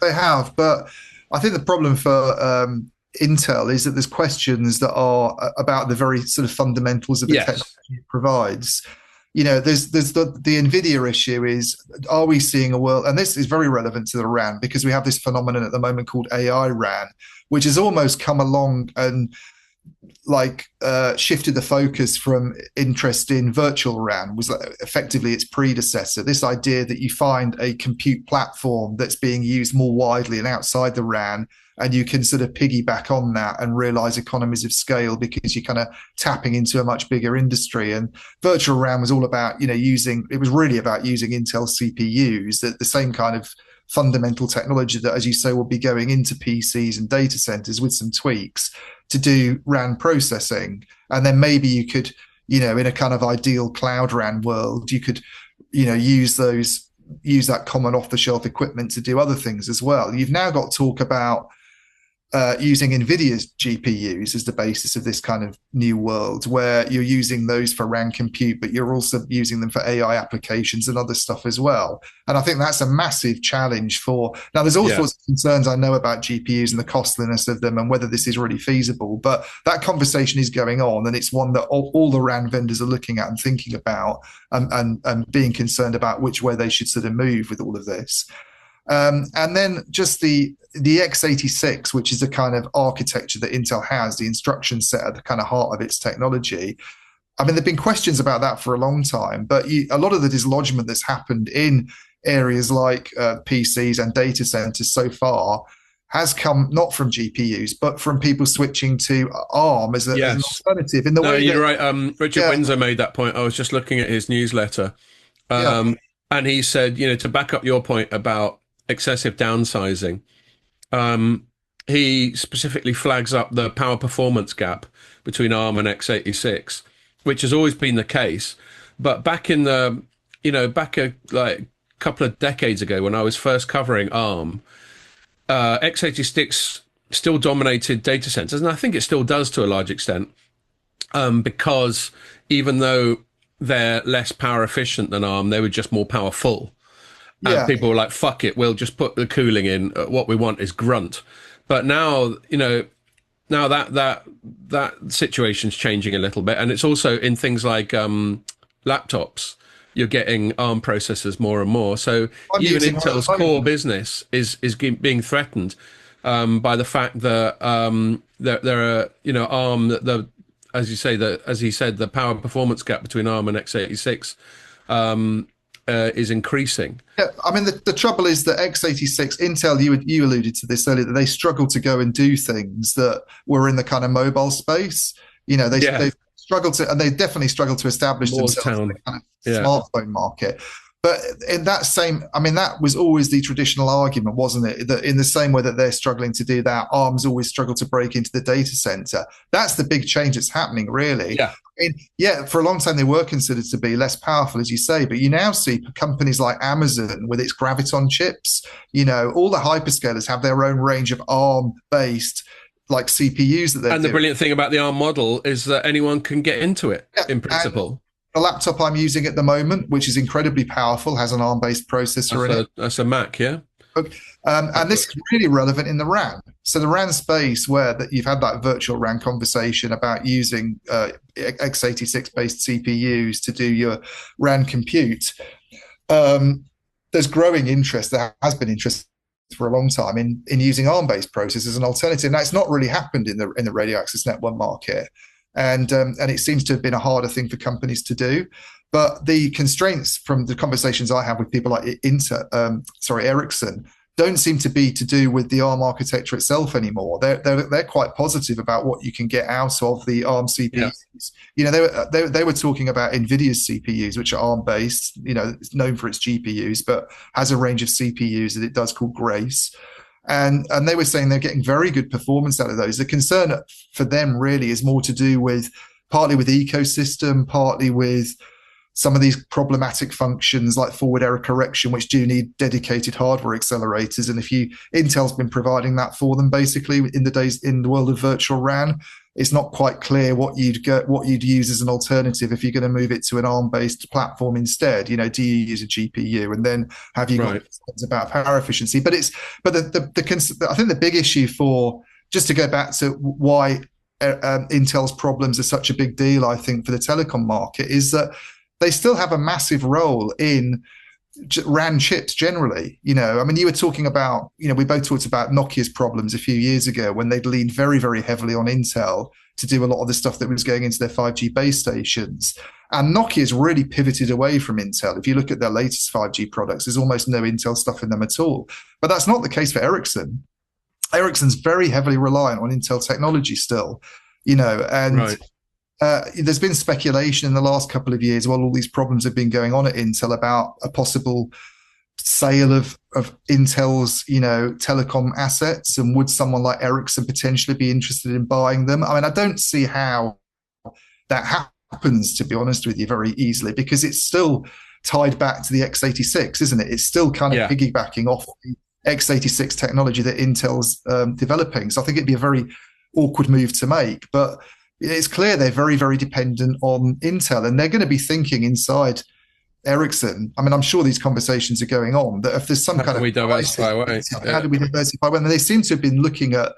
They have, but I think the problem for Intel is that there's questions that are about the very sort of fundamentals of the technology it provides. There's the NVIDIA issue is, are we seeing a world, and this is very relevant to the RAN, because we have this phenomenon at the moment called AI RAN, which has almost come along and shifted the focus from interest in virtual RAN, was effectively its predecessor. This idea that you find a compute platform that's being used more widely and outside the RAN, and you can sort of piggyback on that and realize economies of scale because you're kind of tapping into a much bigger industry. And virtual RAN was all about, it was really about using Intel CPUs, the same kind of fundamental technology that, as you say, will be going into PCs and data centers with some tweaks to do RAN processing. And then maybe you could, in a kind of ideal cloud RAN world, you could, use that common off-the-shelf equipment to do other things as well. You've now got talk about using NVIDIA's GPUs as the basis of this kind of new world, where you're using those for RAN compute, but you're also using them for AI applications and other stuff as well. And I think that's a massive challenge now there's all sorts of concerns I know about GPUs and the costliness of them and whether this is really feasible, but that conversation is going on, and it's one that all the RAN vendors are looking at and thinking about, and being concerned about which way they should sort of move with all of this. And then just the x86, which is the kind of architecture that Intel has, the instruction set at the kind of heart of its technology. I mean, there've been questions about that for a long time, but a lot of the dislodgement that's happened in areas like PCs and data centers so far has come not from GPUs, but from people switching to ARM as an alternative. In the way you're right. Richard Windsor made that point. I was just looking at his newsletter, and he said, to back up your point about excessive downsizing, he specifically flags up the power performance gap between ARM and x86, which has always been the case. But back in the, back a couple of decades ago when I was first covering ARM, x86 still dominated data centers, and I think it still does to a large extent, because even though they're less power efficient than ARM, they were just more powerful. And people were like, fuck it, we'll just put the cooling in. What we want is grunt. But now, now that situation's changing a little bit. And it's also in things like laptops, you're getting ARM processors more and more. So even Intel's core business is being threatened by the fact that there are, ARM, as he said, the power performance gap between ARM and x86 is increasing. Yeah, I mean, the trouble is that x86, Intel, you alluded to this earlier, that they struggle to go and do things that were in the kind of mobile space. They struggle to, and they definitely struggle to establish themselves in the kind of smartphone market. But in that that was always the traditional argument, wasn't it? That in the same way that they're struggling to do that, ARM's always struggled to break into the data center. That's the big change that's happening, really. Yeah. For a long time, they were considered to be less powerful, as you say, but you now see companies like Amazon with its Graviton chips, all the hyperscalers have their own range of ARM-based CPUs that they're And the brilliant thing about the ARM model is that anyone can get into it, in principle. The laptop I'm using at the moment, which is incredibly powerful, has an ARM-based processor in it. That's a Mac, yeah? And this is really relevant in the RAN. So the RAN space, where you've had that virtual RAN conversation about using x86-based CPUs to do your RAN compute, there's growing interest. There has been interest for a long time in using ARM-based processors as an alternative. Now, it's not really happened in the radio access network market, and it seems to have been a harder thing for companies to do. But the constraints from the conversations I have with people like Ericsson don't seem to be to do with the ARM architecture itself anymore. They're quite positive about what you can get out of the ARM Yeah. CPUs. They were talking about NVIDIA's CPUs, which are ARM based. It's known for its GPUs, but has a range of CPUs that it does called Grace. And they were saying they're getting very good performance out of those. The concern for them really is more to do with partly with ecosystem, partly with some of these problematic functions like forward error correction, which do need dedicated hardware accelerators. And Intel's been providing that for them basically in the world of virtual RAN. It's not quite clear what you'd use as an alternative if you're going to move it to an ARM-based platform instead. Do you use a GPU, and then have you got concerns about power efficiency? But I think the big issue just to go back to why Intel's problems are such a big deal, I think, for the telecom market, is that they still have a massive role in RAN chips generally. You were talking about, we both talked about Nokia's problems a few years ago when they'd leaned very, very heavily on Intel to do a lot of the stuff that was going into their 5G base stations. And Nokia's really pivoted away from Intel. If you look at their latest 5G products, there's almost no Intel stuff in them at all. But that's not the case for Ericsson. Ericsson's very heavily reliant on Intel technology still, and Right. There's been speculation in the last couple of years while all these problems have been going on at Intel about a possible sale of Intel's, telecom assets, and would someone like Ericsson potentially be interested in buying them? I don't see how that happens, to be honest with you, very easily, because it's still tied back to the x86, isn't it? It's still kind of piggybacking off the x86 technology that Intel's developing. So I think it'd be a very awkward move to make, but it's clear they're very, very dependent on Intel, and they're going to be thinking inside Ericsson. I'm sure these conversations are going on, that if there's some kind of diversify away? How do we diversify? When they seem to have been looking at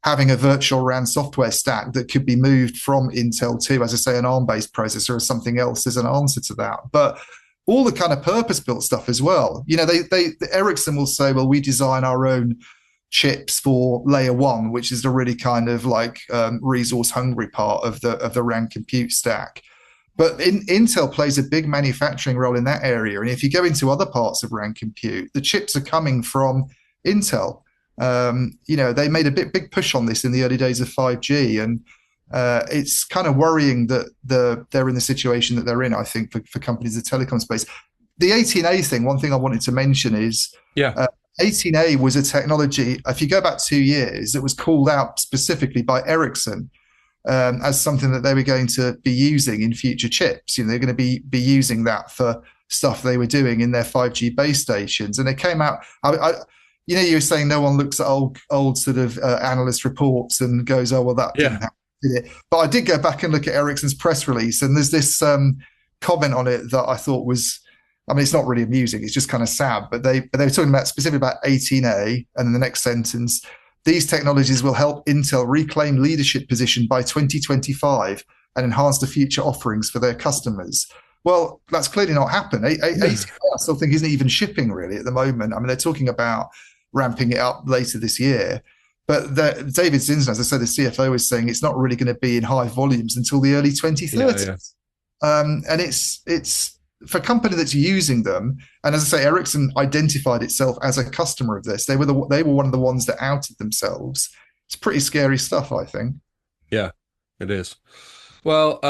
having a virtual RAN software stack that could be moved from Intel to, as I say, an ARM-based processor or something else as an answer to that. But all the kind of purpose-built stuff as well. Ericsson will say, well, we design our own chips for layer one, which is the really kind of like resource hungry part of the RAN compute stack. But Intel plays a big manufacturing role in that area. And if you go into other parts of RAN compute, the chips are coming from Intel. They made a big push on this in the early days of 5G, and it's kind of worrying that they're in the situation that they're in, I think, for companies in the telecom space. The AT&A thing, one thing I wanted to mention is AT&A was a technology, if you go back 2 years, that was called out specifically by Ericsson as something that they were going to be using in future chips. They're going to be using that for stuff they were doing in their 5G base stations. And it came out, you were saying no one looks at old sort of analyst reports and goes, oh, well, that didn't happen, did it? But I did go back and look at Ericsson's press release, and there's this comment on it that I thought was, it's not really amusing. It's just kind of sad. But they were talking about specifically about AT&A, and in the next sentence, these technologies will help Intel reclaim leadership position by 2025 and enhance the future offerings for their customers. Well, that's clearly not happened. I still think isn't even shipping really at the moment. They're talking about ramping it up later this year. But David Zinsner, as I said, the CFO, is saying it's not really going to be in high volumes until the early 2030s. And it's for a company that's using them, and as I say, Ericsson identified itself as a customer of this. They were one of the ones that outed themselves. It's pretty scary stuff, I think. Yeah, it is. Well,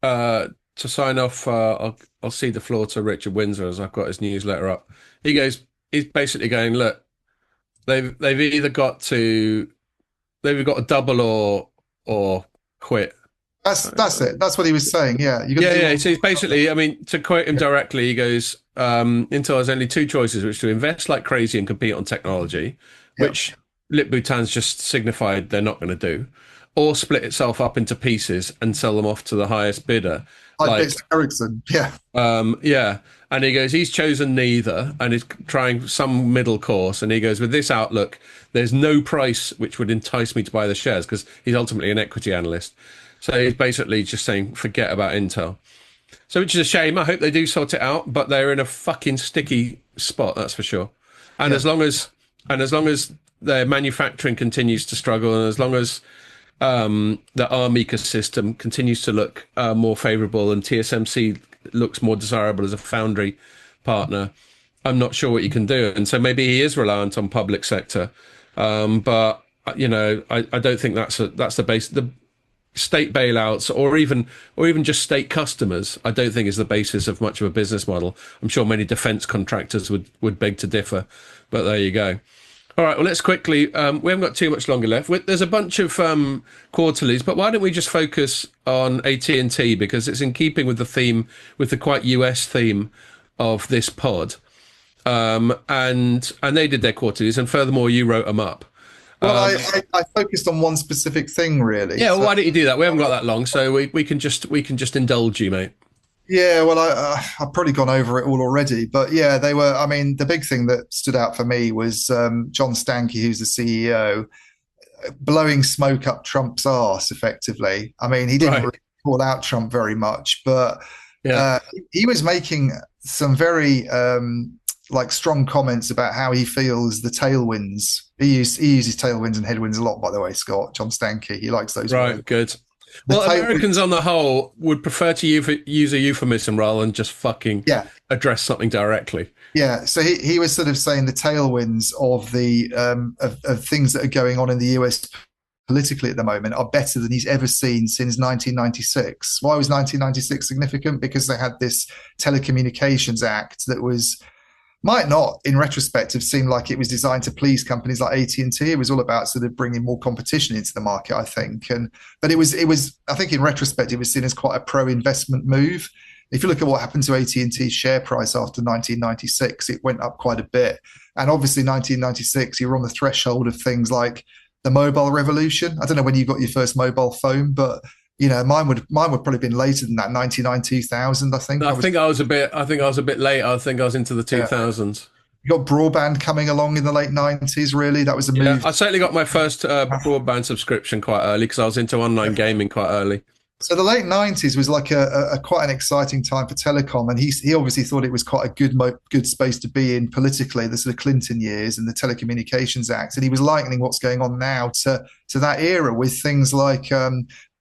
to sign off, I'll cede the floor to Richard Windsor as I've got his newsletter up. He's basically going, look, they've either got to double or quit. That's it. That's what he was saying. Yeah. So he's basically, to quote him directly, he goes, Intel has only two choices, which to invest like crazy and compete on technology, which Lip-Bhutan's just signified they're not going to do, or split itself up into pieces and sell them off to the highest bidder. Like Ericsson. Yeah. And he goes, he's chosen neither and is trying some middle course. And he goes, with this outlook, there's no price which would entice me to buy the shares, because he's ultimately an equity analyst. So he's basically just saying, forget about Intel. So, which is a shame. I hope they do sort it out, but they're in a fucking sticky spot, that's for sure. And Yeah. as long as their manufacturing continues to struggle, and as long as the ARM ecosystem continues to look more favorable, and TSMC looks more desirable as a foundry partner, I'm not sure what you can do. And so maybe he is reliant on public sector, but I don't think that's the base. The state bailouts, or even just state customers, I don't think is the basis of much of a business model. I'm sure many defense contractors would beg to differ, but there you go. All right, well, let's quickly. We haven't got too much longer left. There's a bunch of quarterlies, but why don't we just focus on AT&T, because it's in keeping with the theme, with the quite US theme of this pod. And they did their quarterlies, and furthermore, you wrote them up. Well, I focused on one specific thing really. Yeah, well, So why don't you do that? We haven't got that long, so we can just indulge you, mate. yeah, well, I've probably gone over it all already, but yeah, they were. I mean, the big thing that stood out for me was John Stankey, who's the CEO, blowing smoke up Trump's arse. Effectively, I mean, he didn't Right. really call out Trump very much, but Yeah. uh, he was making some very like strong comments about how he feels the tailwinds. He uses tailwinds and headwinds a lot, by the way, Scott. John Stankey, he likes those words. Right. Good. The Well, tailwind, Americans on the whole would prefer to use a euphemism rather than just fucking yeah, address something directly. yeah. So he was sort of saying the tailwinds of the of things that are going on in the US politically at the moment are better than he's ever seen since 1996. Why was 1996 significant? Because they had this Telecommunications Act that was might not, in retrospect, have seemed like it was designed to please companies like AT&T. It was all about sort of bringing more competition into the market, I think. But it was. I think in retrospect, it was seen as quite a pro-investment move. If you look at what happened to AT&T's share price after 1996, it went up quite a bit. And obviously, 1996, you were on the threshold of things like the mobile revolution. I don't know when you got your first mobile phone, but mine would probably been later than that, 99, 2000, I think. I think I was a bit late. I think I was into the Yeah. 2000s. You got broadband coming along in the late 90s, really. That was a Yeah, move. I certainly got my first broadband subscription quite early because I was into online gaming quite early. So the late 90s was like a quite an exciting time for telecom, and he obviously thought it was quite a good space to be in politically, the sort of Clinton years and the Telecommunications Act, and he was likening what's going on now to that era with things like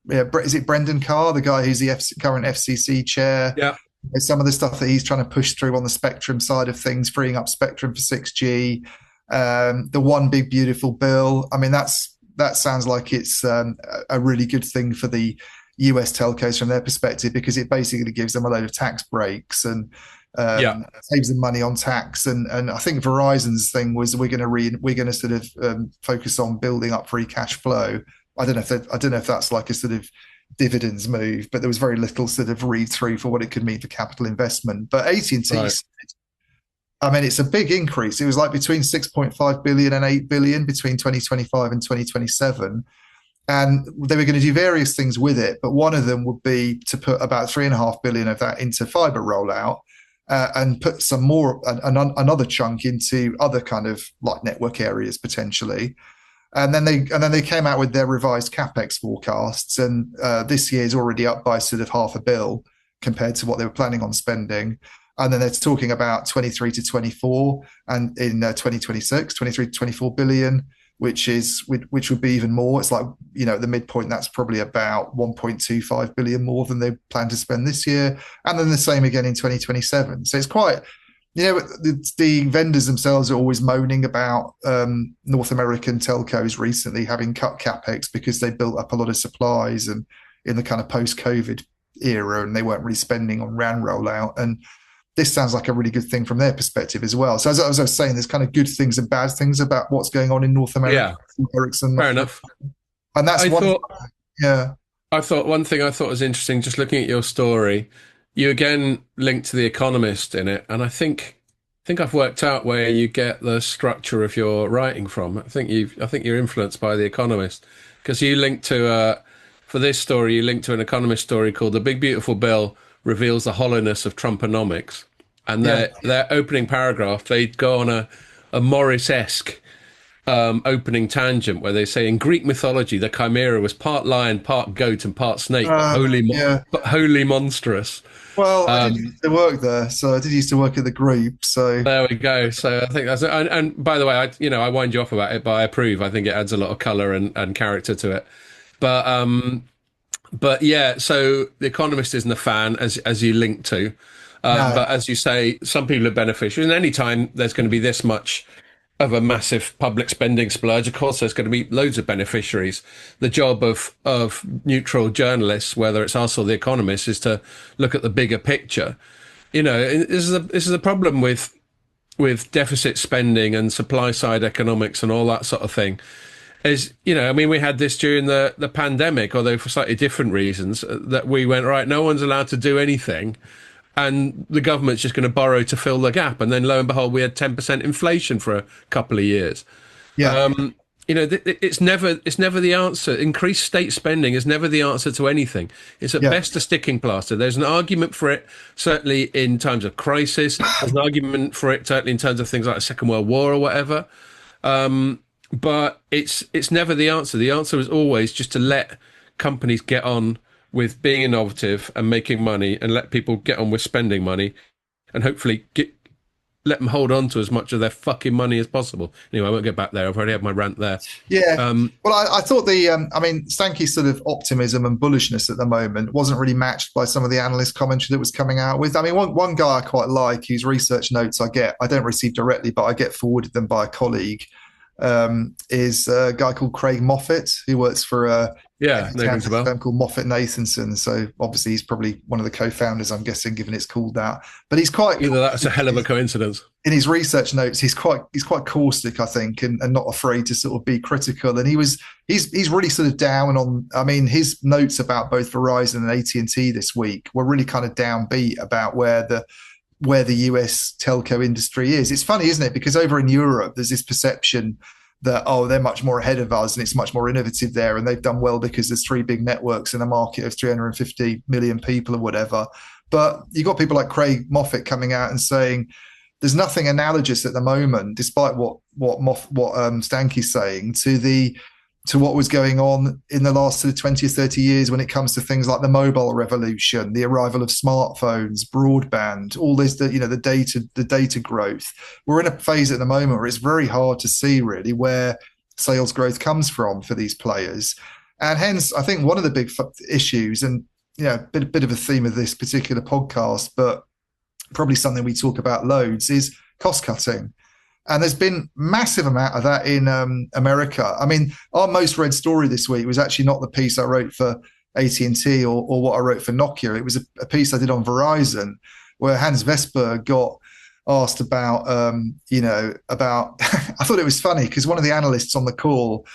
yeah, is it Brendan Carr, the guy who's the current FCC chair? Yeah, Some of the stuff that he's trying to push through on the spectrum side of things, freeing up spectrum for 6G, the one big beautiful bill. I mean, that sounds like it's a really good thing for the US telcos from their perspective, because it basically gives them a load of tax breaks and yeah, saves them money on tax. And I think Verizon's thing was we're going to sort of focus on building up free cash flow. I don't know if that's like a sort of dividends move, but there was very little sort of read through for what it could mean for capital investment. But AT&T, right. I mean, it's a big increase. It was like between 6.5 billion and 8 billion between 2025 and 2027. And they were going to do various things with it, but one of them would be to put about 3.5 billion of that into fiber rollout, and put some more, another chunk into other kind of like network areas potentially. And then they came out with their revised capex forecasts, and this year is already up by sort of $500 million compared to what they were planning on spending. And then they're talking about 23 to 24, and in 2026, 23 to 24 billion, which would be even more. It's like, at the midpoint, that's probably about 1.25 billion more than they plan to spend this year, and then the same again in 2027. So it's quite. The vendors themselves are always moaning about North American telcos recently having cut capex because they built up a lot of supplies and in the kind of post-COVID era, and they weren't really spending on RAN rollout. And this sounds like a really good thing from their perspective as well. So as I was saying, there's kind of good things and bad things about what's going on in North America. Yeah, Ericsson, fair enough. and that's I one. thought Yeah, I thought one thing I thought was interesting, just looking at your story, you again linked to The Economist in it, and I think I've worked out where you get the structure of your writing from. I think you're influenced by The Economist, because you linked to for this story, you linked to an Economist story called "The Big Beautiful Bill Reveals the Hollowness of Trumponomics," and yeah, their opening paragraph, they go on a Morris-esque opening tangent where they say in Greek mythology the chimera was part lion, part goat, and part snake, but Yeah. wholly monstrous. Well, I did Um, used to work there, so I did used to work at the group. So there we go. So I think that's and by the way, I wind you off about it, but I approve. I think it adds a lot of color and character to it. But yeah, so The Economist isn't a fan, as you link to. no, But as you say, some people are beneficiaries, and any time there's going to be this much of a massive public spending splurge, of course, there's going to be loads of beneficiaries. The job of neutral journalists, whether it's us or The Economist, is to look at the bigger picture. This is a problem with deficit spending and supply side economics and all that sort of thing. I mean, we had this during the pandemic, although for slightly different reasons, that we went, right, no one's allowed to do anything. And the government's just going to borrow to fill the gap. And then lo and behold, we had 10% inflation for a couple of years. yeah, It's never the answer. Increased state spending is never the answer to anything. It's at yeah, best a sticking plaster. There's an argument for it, certainly in times of crisis. There's an argument for it, certainly in terms of things like the Second World War or whatever. But it's never the answer. The answer is always just to let companies get on with being innovative and making money, and let people get on with spending money, and hopefully let them hold on to as much of their fucking money as possible. Anyway, I won't get back there. I've already had my rant there. yeah. Um, Well, I thought I mean, Stanky's sort of optimism and bullishness at the moment wasn't really matched by some of the analyst commentary that was coming out with. I mean, one guy I quite like, whose research notes I don't receive directly, but I get forwarded them by a colleague, is a guy called Craig Moffat, who works for yeah, no rings a bell. firm called Moffat Nathanson. So obviously he's probably one of the co-founders, I'm guessing, given it's called that. But he's quite Either that's a hell of a coincidence. in his research notes. He's quite caustic, I think, and not afraid to sort of be critical. And he's really sort of down on. I mean, his notes about both Verizon and AT&T this week were really kind of downbeat about where the US telco industry is. It's funny, isn't it? Because over in Europe, there's this perception that, oh, they're much more ahead of us and it's much more innovative there, and they've done well because there's three big networks in a market of 350 million people or whatever. But you've got people like Craig Moffat coming out and saying there's nothing analogous at the moment, despite what Stanky's saying, to what was going on in the last sort of 20 or 30 years when it comes to things like the mobile revolution, the arrival of smartphones, broadband, all this, the data growth. We're in a phase at the moment where it's very hard to see really where sales growth comes from for these players. And hence, I think one of the big issues, and bit of a theme of this particular podcast, but probably something we talk about loads, is cost cutting. And there's been massive amount of that in America. I mean, our most read story this week was actually not the piece I wrote for AT&T or what I wrote for Nokia. It was a piece I did on Verizon, where Hans Vesper got asked about, about. I thought it was funny because one of the analysts on the call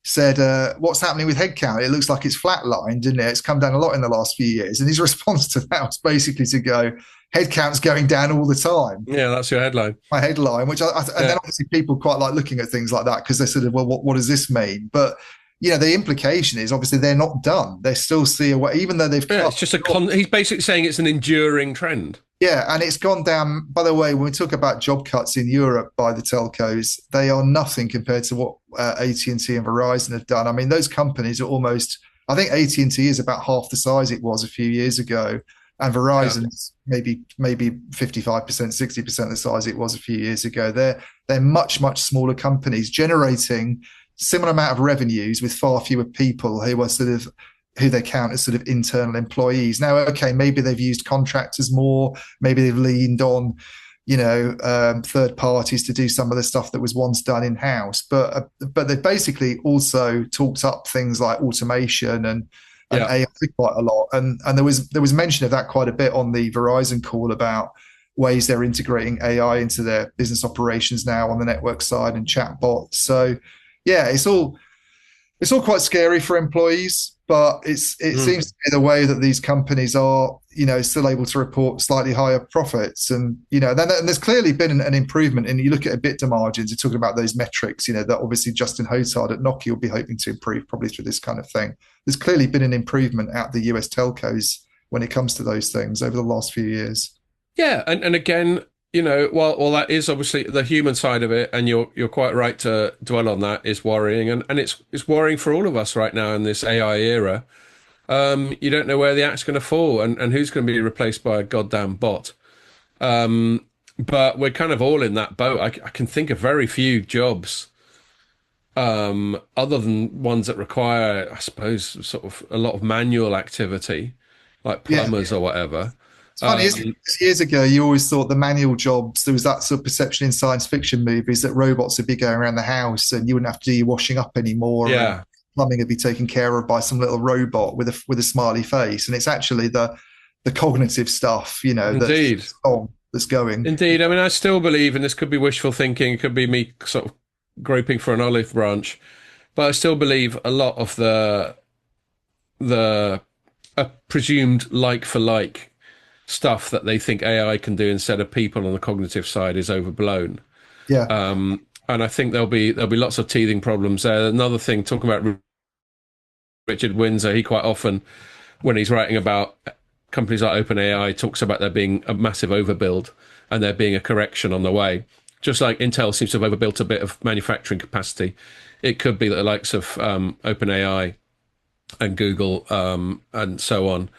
said, what's happening with headcount? It looks like it's flatlined, isn't it? It's come down a lot in the last few years. And his response to that was basically to go, headcount's going down all the time. Yeah, that's your headline. My headline, and then obviously people quite like looking at things like that because they're sort of, well, what does this mean? But the implication is obviously they're not done. They still see a way, even though they've. Yeah, it's just he's basically saying it's an enduring trend. Yeah, and it's gone down. By the way, when we talk about job cuts in Europe by the telcos, they are nothing compared to what AT&T and Verizon have done. I mean, those companies are almost. I think AT&T is about half the size it was a few years ago, and Verizon's maybe 55%, 60% the size it was a few years ago. They're much smaller companies generating similar amount of revenues with far fewer people who are sort of who they count as sort of internal employees. Now, okay, maybe they've used contractors more, maybe they've leaned on, third parties to do some of the stuff that was once done in house. But they've basically also talked up things like automation and AI quite a lot. And there was mention of that quite a bit on the Verizon call about ways they're integrating AI into their business operations now on the network side and chatbots. So yeah, it's all quite scary for employees, but it seems to be the way that these companies are, still able to report slightly higher profits. And, then there's clearly been an improvement. And you look at EBITDA margins, you're talking about those metrics, that obviously Justin Hotard at Nokia will be hoping to improve probably through this kind of thing. There's clearly been an improvement at the US telcos when it comes to those things over the last few years. Yeah. And again, while that is obviously the human side of it, and you're quite right to dwell on that, is worrying, and it's worrying for all of us right now in this AI era. You don't know where the act's going to fall, and who's going to be replaced by a goddamn bot. But we're kind of all in that boat. I can think of very few jobs, other than ones that require, I suppose, sort of a lot of manual activity, like Yeah. plumbers or whatever. It's funny, isn't it? 'Cause years ago, you always thought the manual jobs, there was that sort of perception in science fiction movies that robots would be going around the house and you wouldn't have to do your washing up anymore. And Yeah, plumbing would be taken care of by some little robot with a smiley face. And it's actually the cognitive stuff, indeed. that's going. Indeed. I mean, I still believe, and this could be wishful thinking, it could be me sort of groping for an olive branch, but I still believe a lot of the presumed like for like stuff that they think AI can do instead of people on the cognitive side is overblown. Yeah. And I think there'll be lots of teething problems there. Another thing, talking about Richard Windsor, he quite often, when he's writing about companies like OpenAI, talks about there being a massive overbuild and there being a correction on the way. Just like Intel seems to have overbuilt a bit of manufacturing capacity, it could be that the likes of OpenAI and Google and so on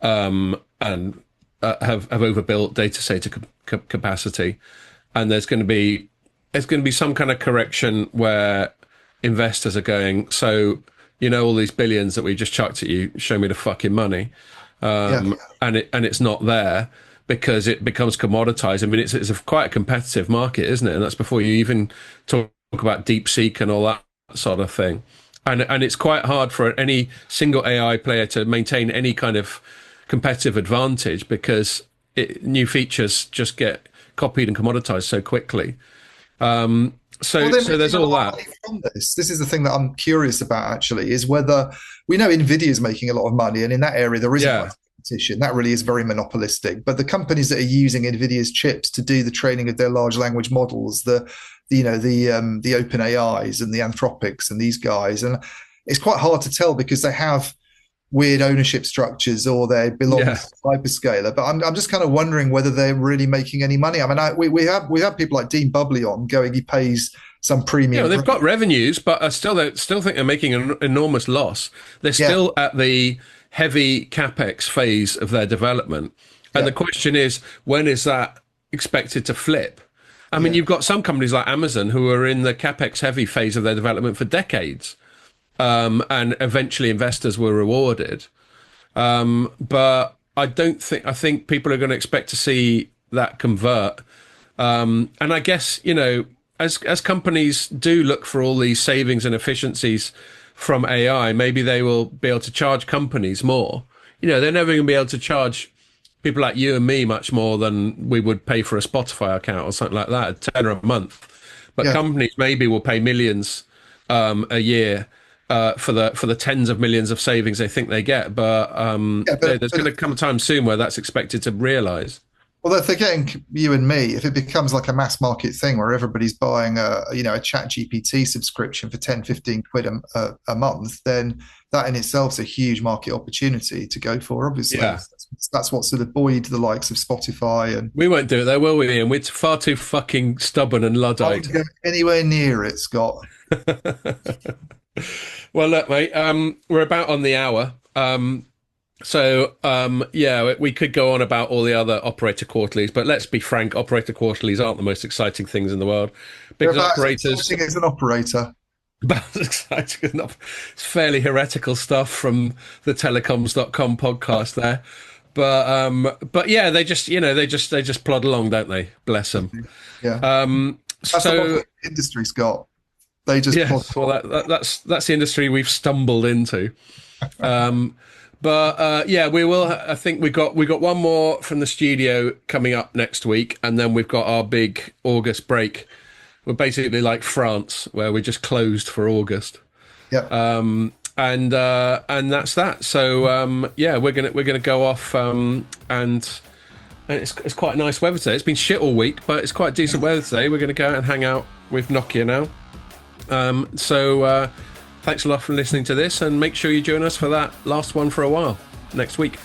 and have overbuilt data center capacity, and there's going to be some kind of correction where investors are going, so all these billions that we just chucked at you, show me the fucking money. Yeah. And it's not there because it becomes commoditized. I mean, it's quite a competitive market, isn't it? And that's before you even talk about DeepSeek and all that sort of thing. And it's quite hard for any single AI player to maintain any kind of competitive advantage because new features just get copied and commoditized so quickly. So there's all that. From this is the thing that I'm curious about actually, is whether we know Nvidia is making a lot of money, and in that area there isn't much competition. That really is very monopolistic. But the companies that are using Nvidia's chips to do the training of their large language models, the open AIs and the Anthropics and these guys, and it's quite hard to tell because they have weird ownership structures or they belong to a hyperscaler. But I'm just kind of wondering whether they're really making any money. I mean, we have people like Dean Bubley on going, he pays some premium. They've got revenues, but I still think they're making an enormous loss. They're still at the heavy capex phase of their development. And the question is, when is that expected to flip? I mean, you've got some companies like Amazon who are in the capex heavy phase of their development for decades. And eventually investors were rewarded. But I think people are going to expect to see that convert. And I guess, as companies do look for all these savings and efficiencies from AI, maybe they will be able to charge companies more. They're never going to be able to charge people like you and me much more than we would pay for a Spotify account or something like that, a tenner a month. But companies maybe will pay millions a year for the tens of millions of savings they think they get. But there's going to come a time soon where that's expected to realize. Well, if they're getting you and me, if it becomes like a mass market thing where everybody's buying a chat GPT subscription for 10, 15 quid a month, then that in itself is a huge market opportunity to go for, obviously. Yeah. That's what sort of buoyed the likes of Spotify. And we won't do it though, will we, Ian? We're far too fucking stubborn and Luddite. I won't go anywhere near it, Scott. Well, look, mate, we're about on the hour. We could go on about all the other operator quarterlies, but let's be frank, operator quarterlies aren't the most exciting things in the world. Because operators, as an operator. About as exciting enough. It's fairly heretical stuff from the Telecoms.com podcast there. But yeah, they just plod along, don't they? Bless them. Yeah. That's the industry, Scott. They just that's the industry we've stumbled into. We will. I think we got one more from the studio coming up next week, and then we've got our big August break. We're basically like France, where we're just closed for August. Yeah. And that's that. So we're gonna go off, and it's quite nice weather today. It's been shit all week, but it's quite decent weather today. We're gonna go out and hang out with Nokia now. Thanks a lot for listening to this, and make sure you join us for that last one for a while next week.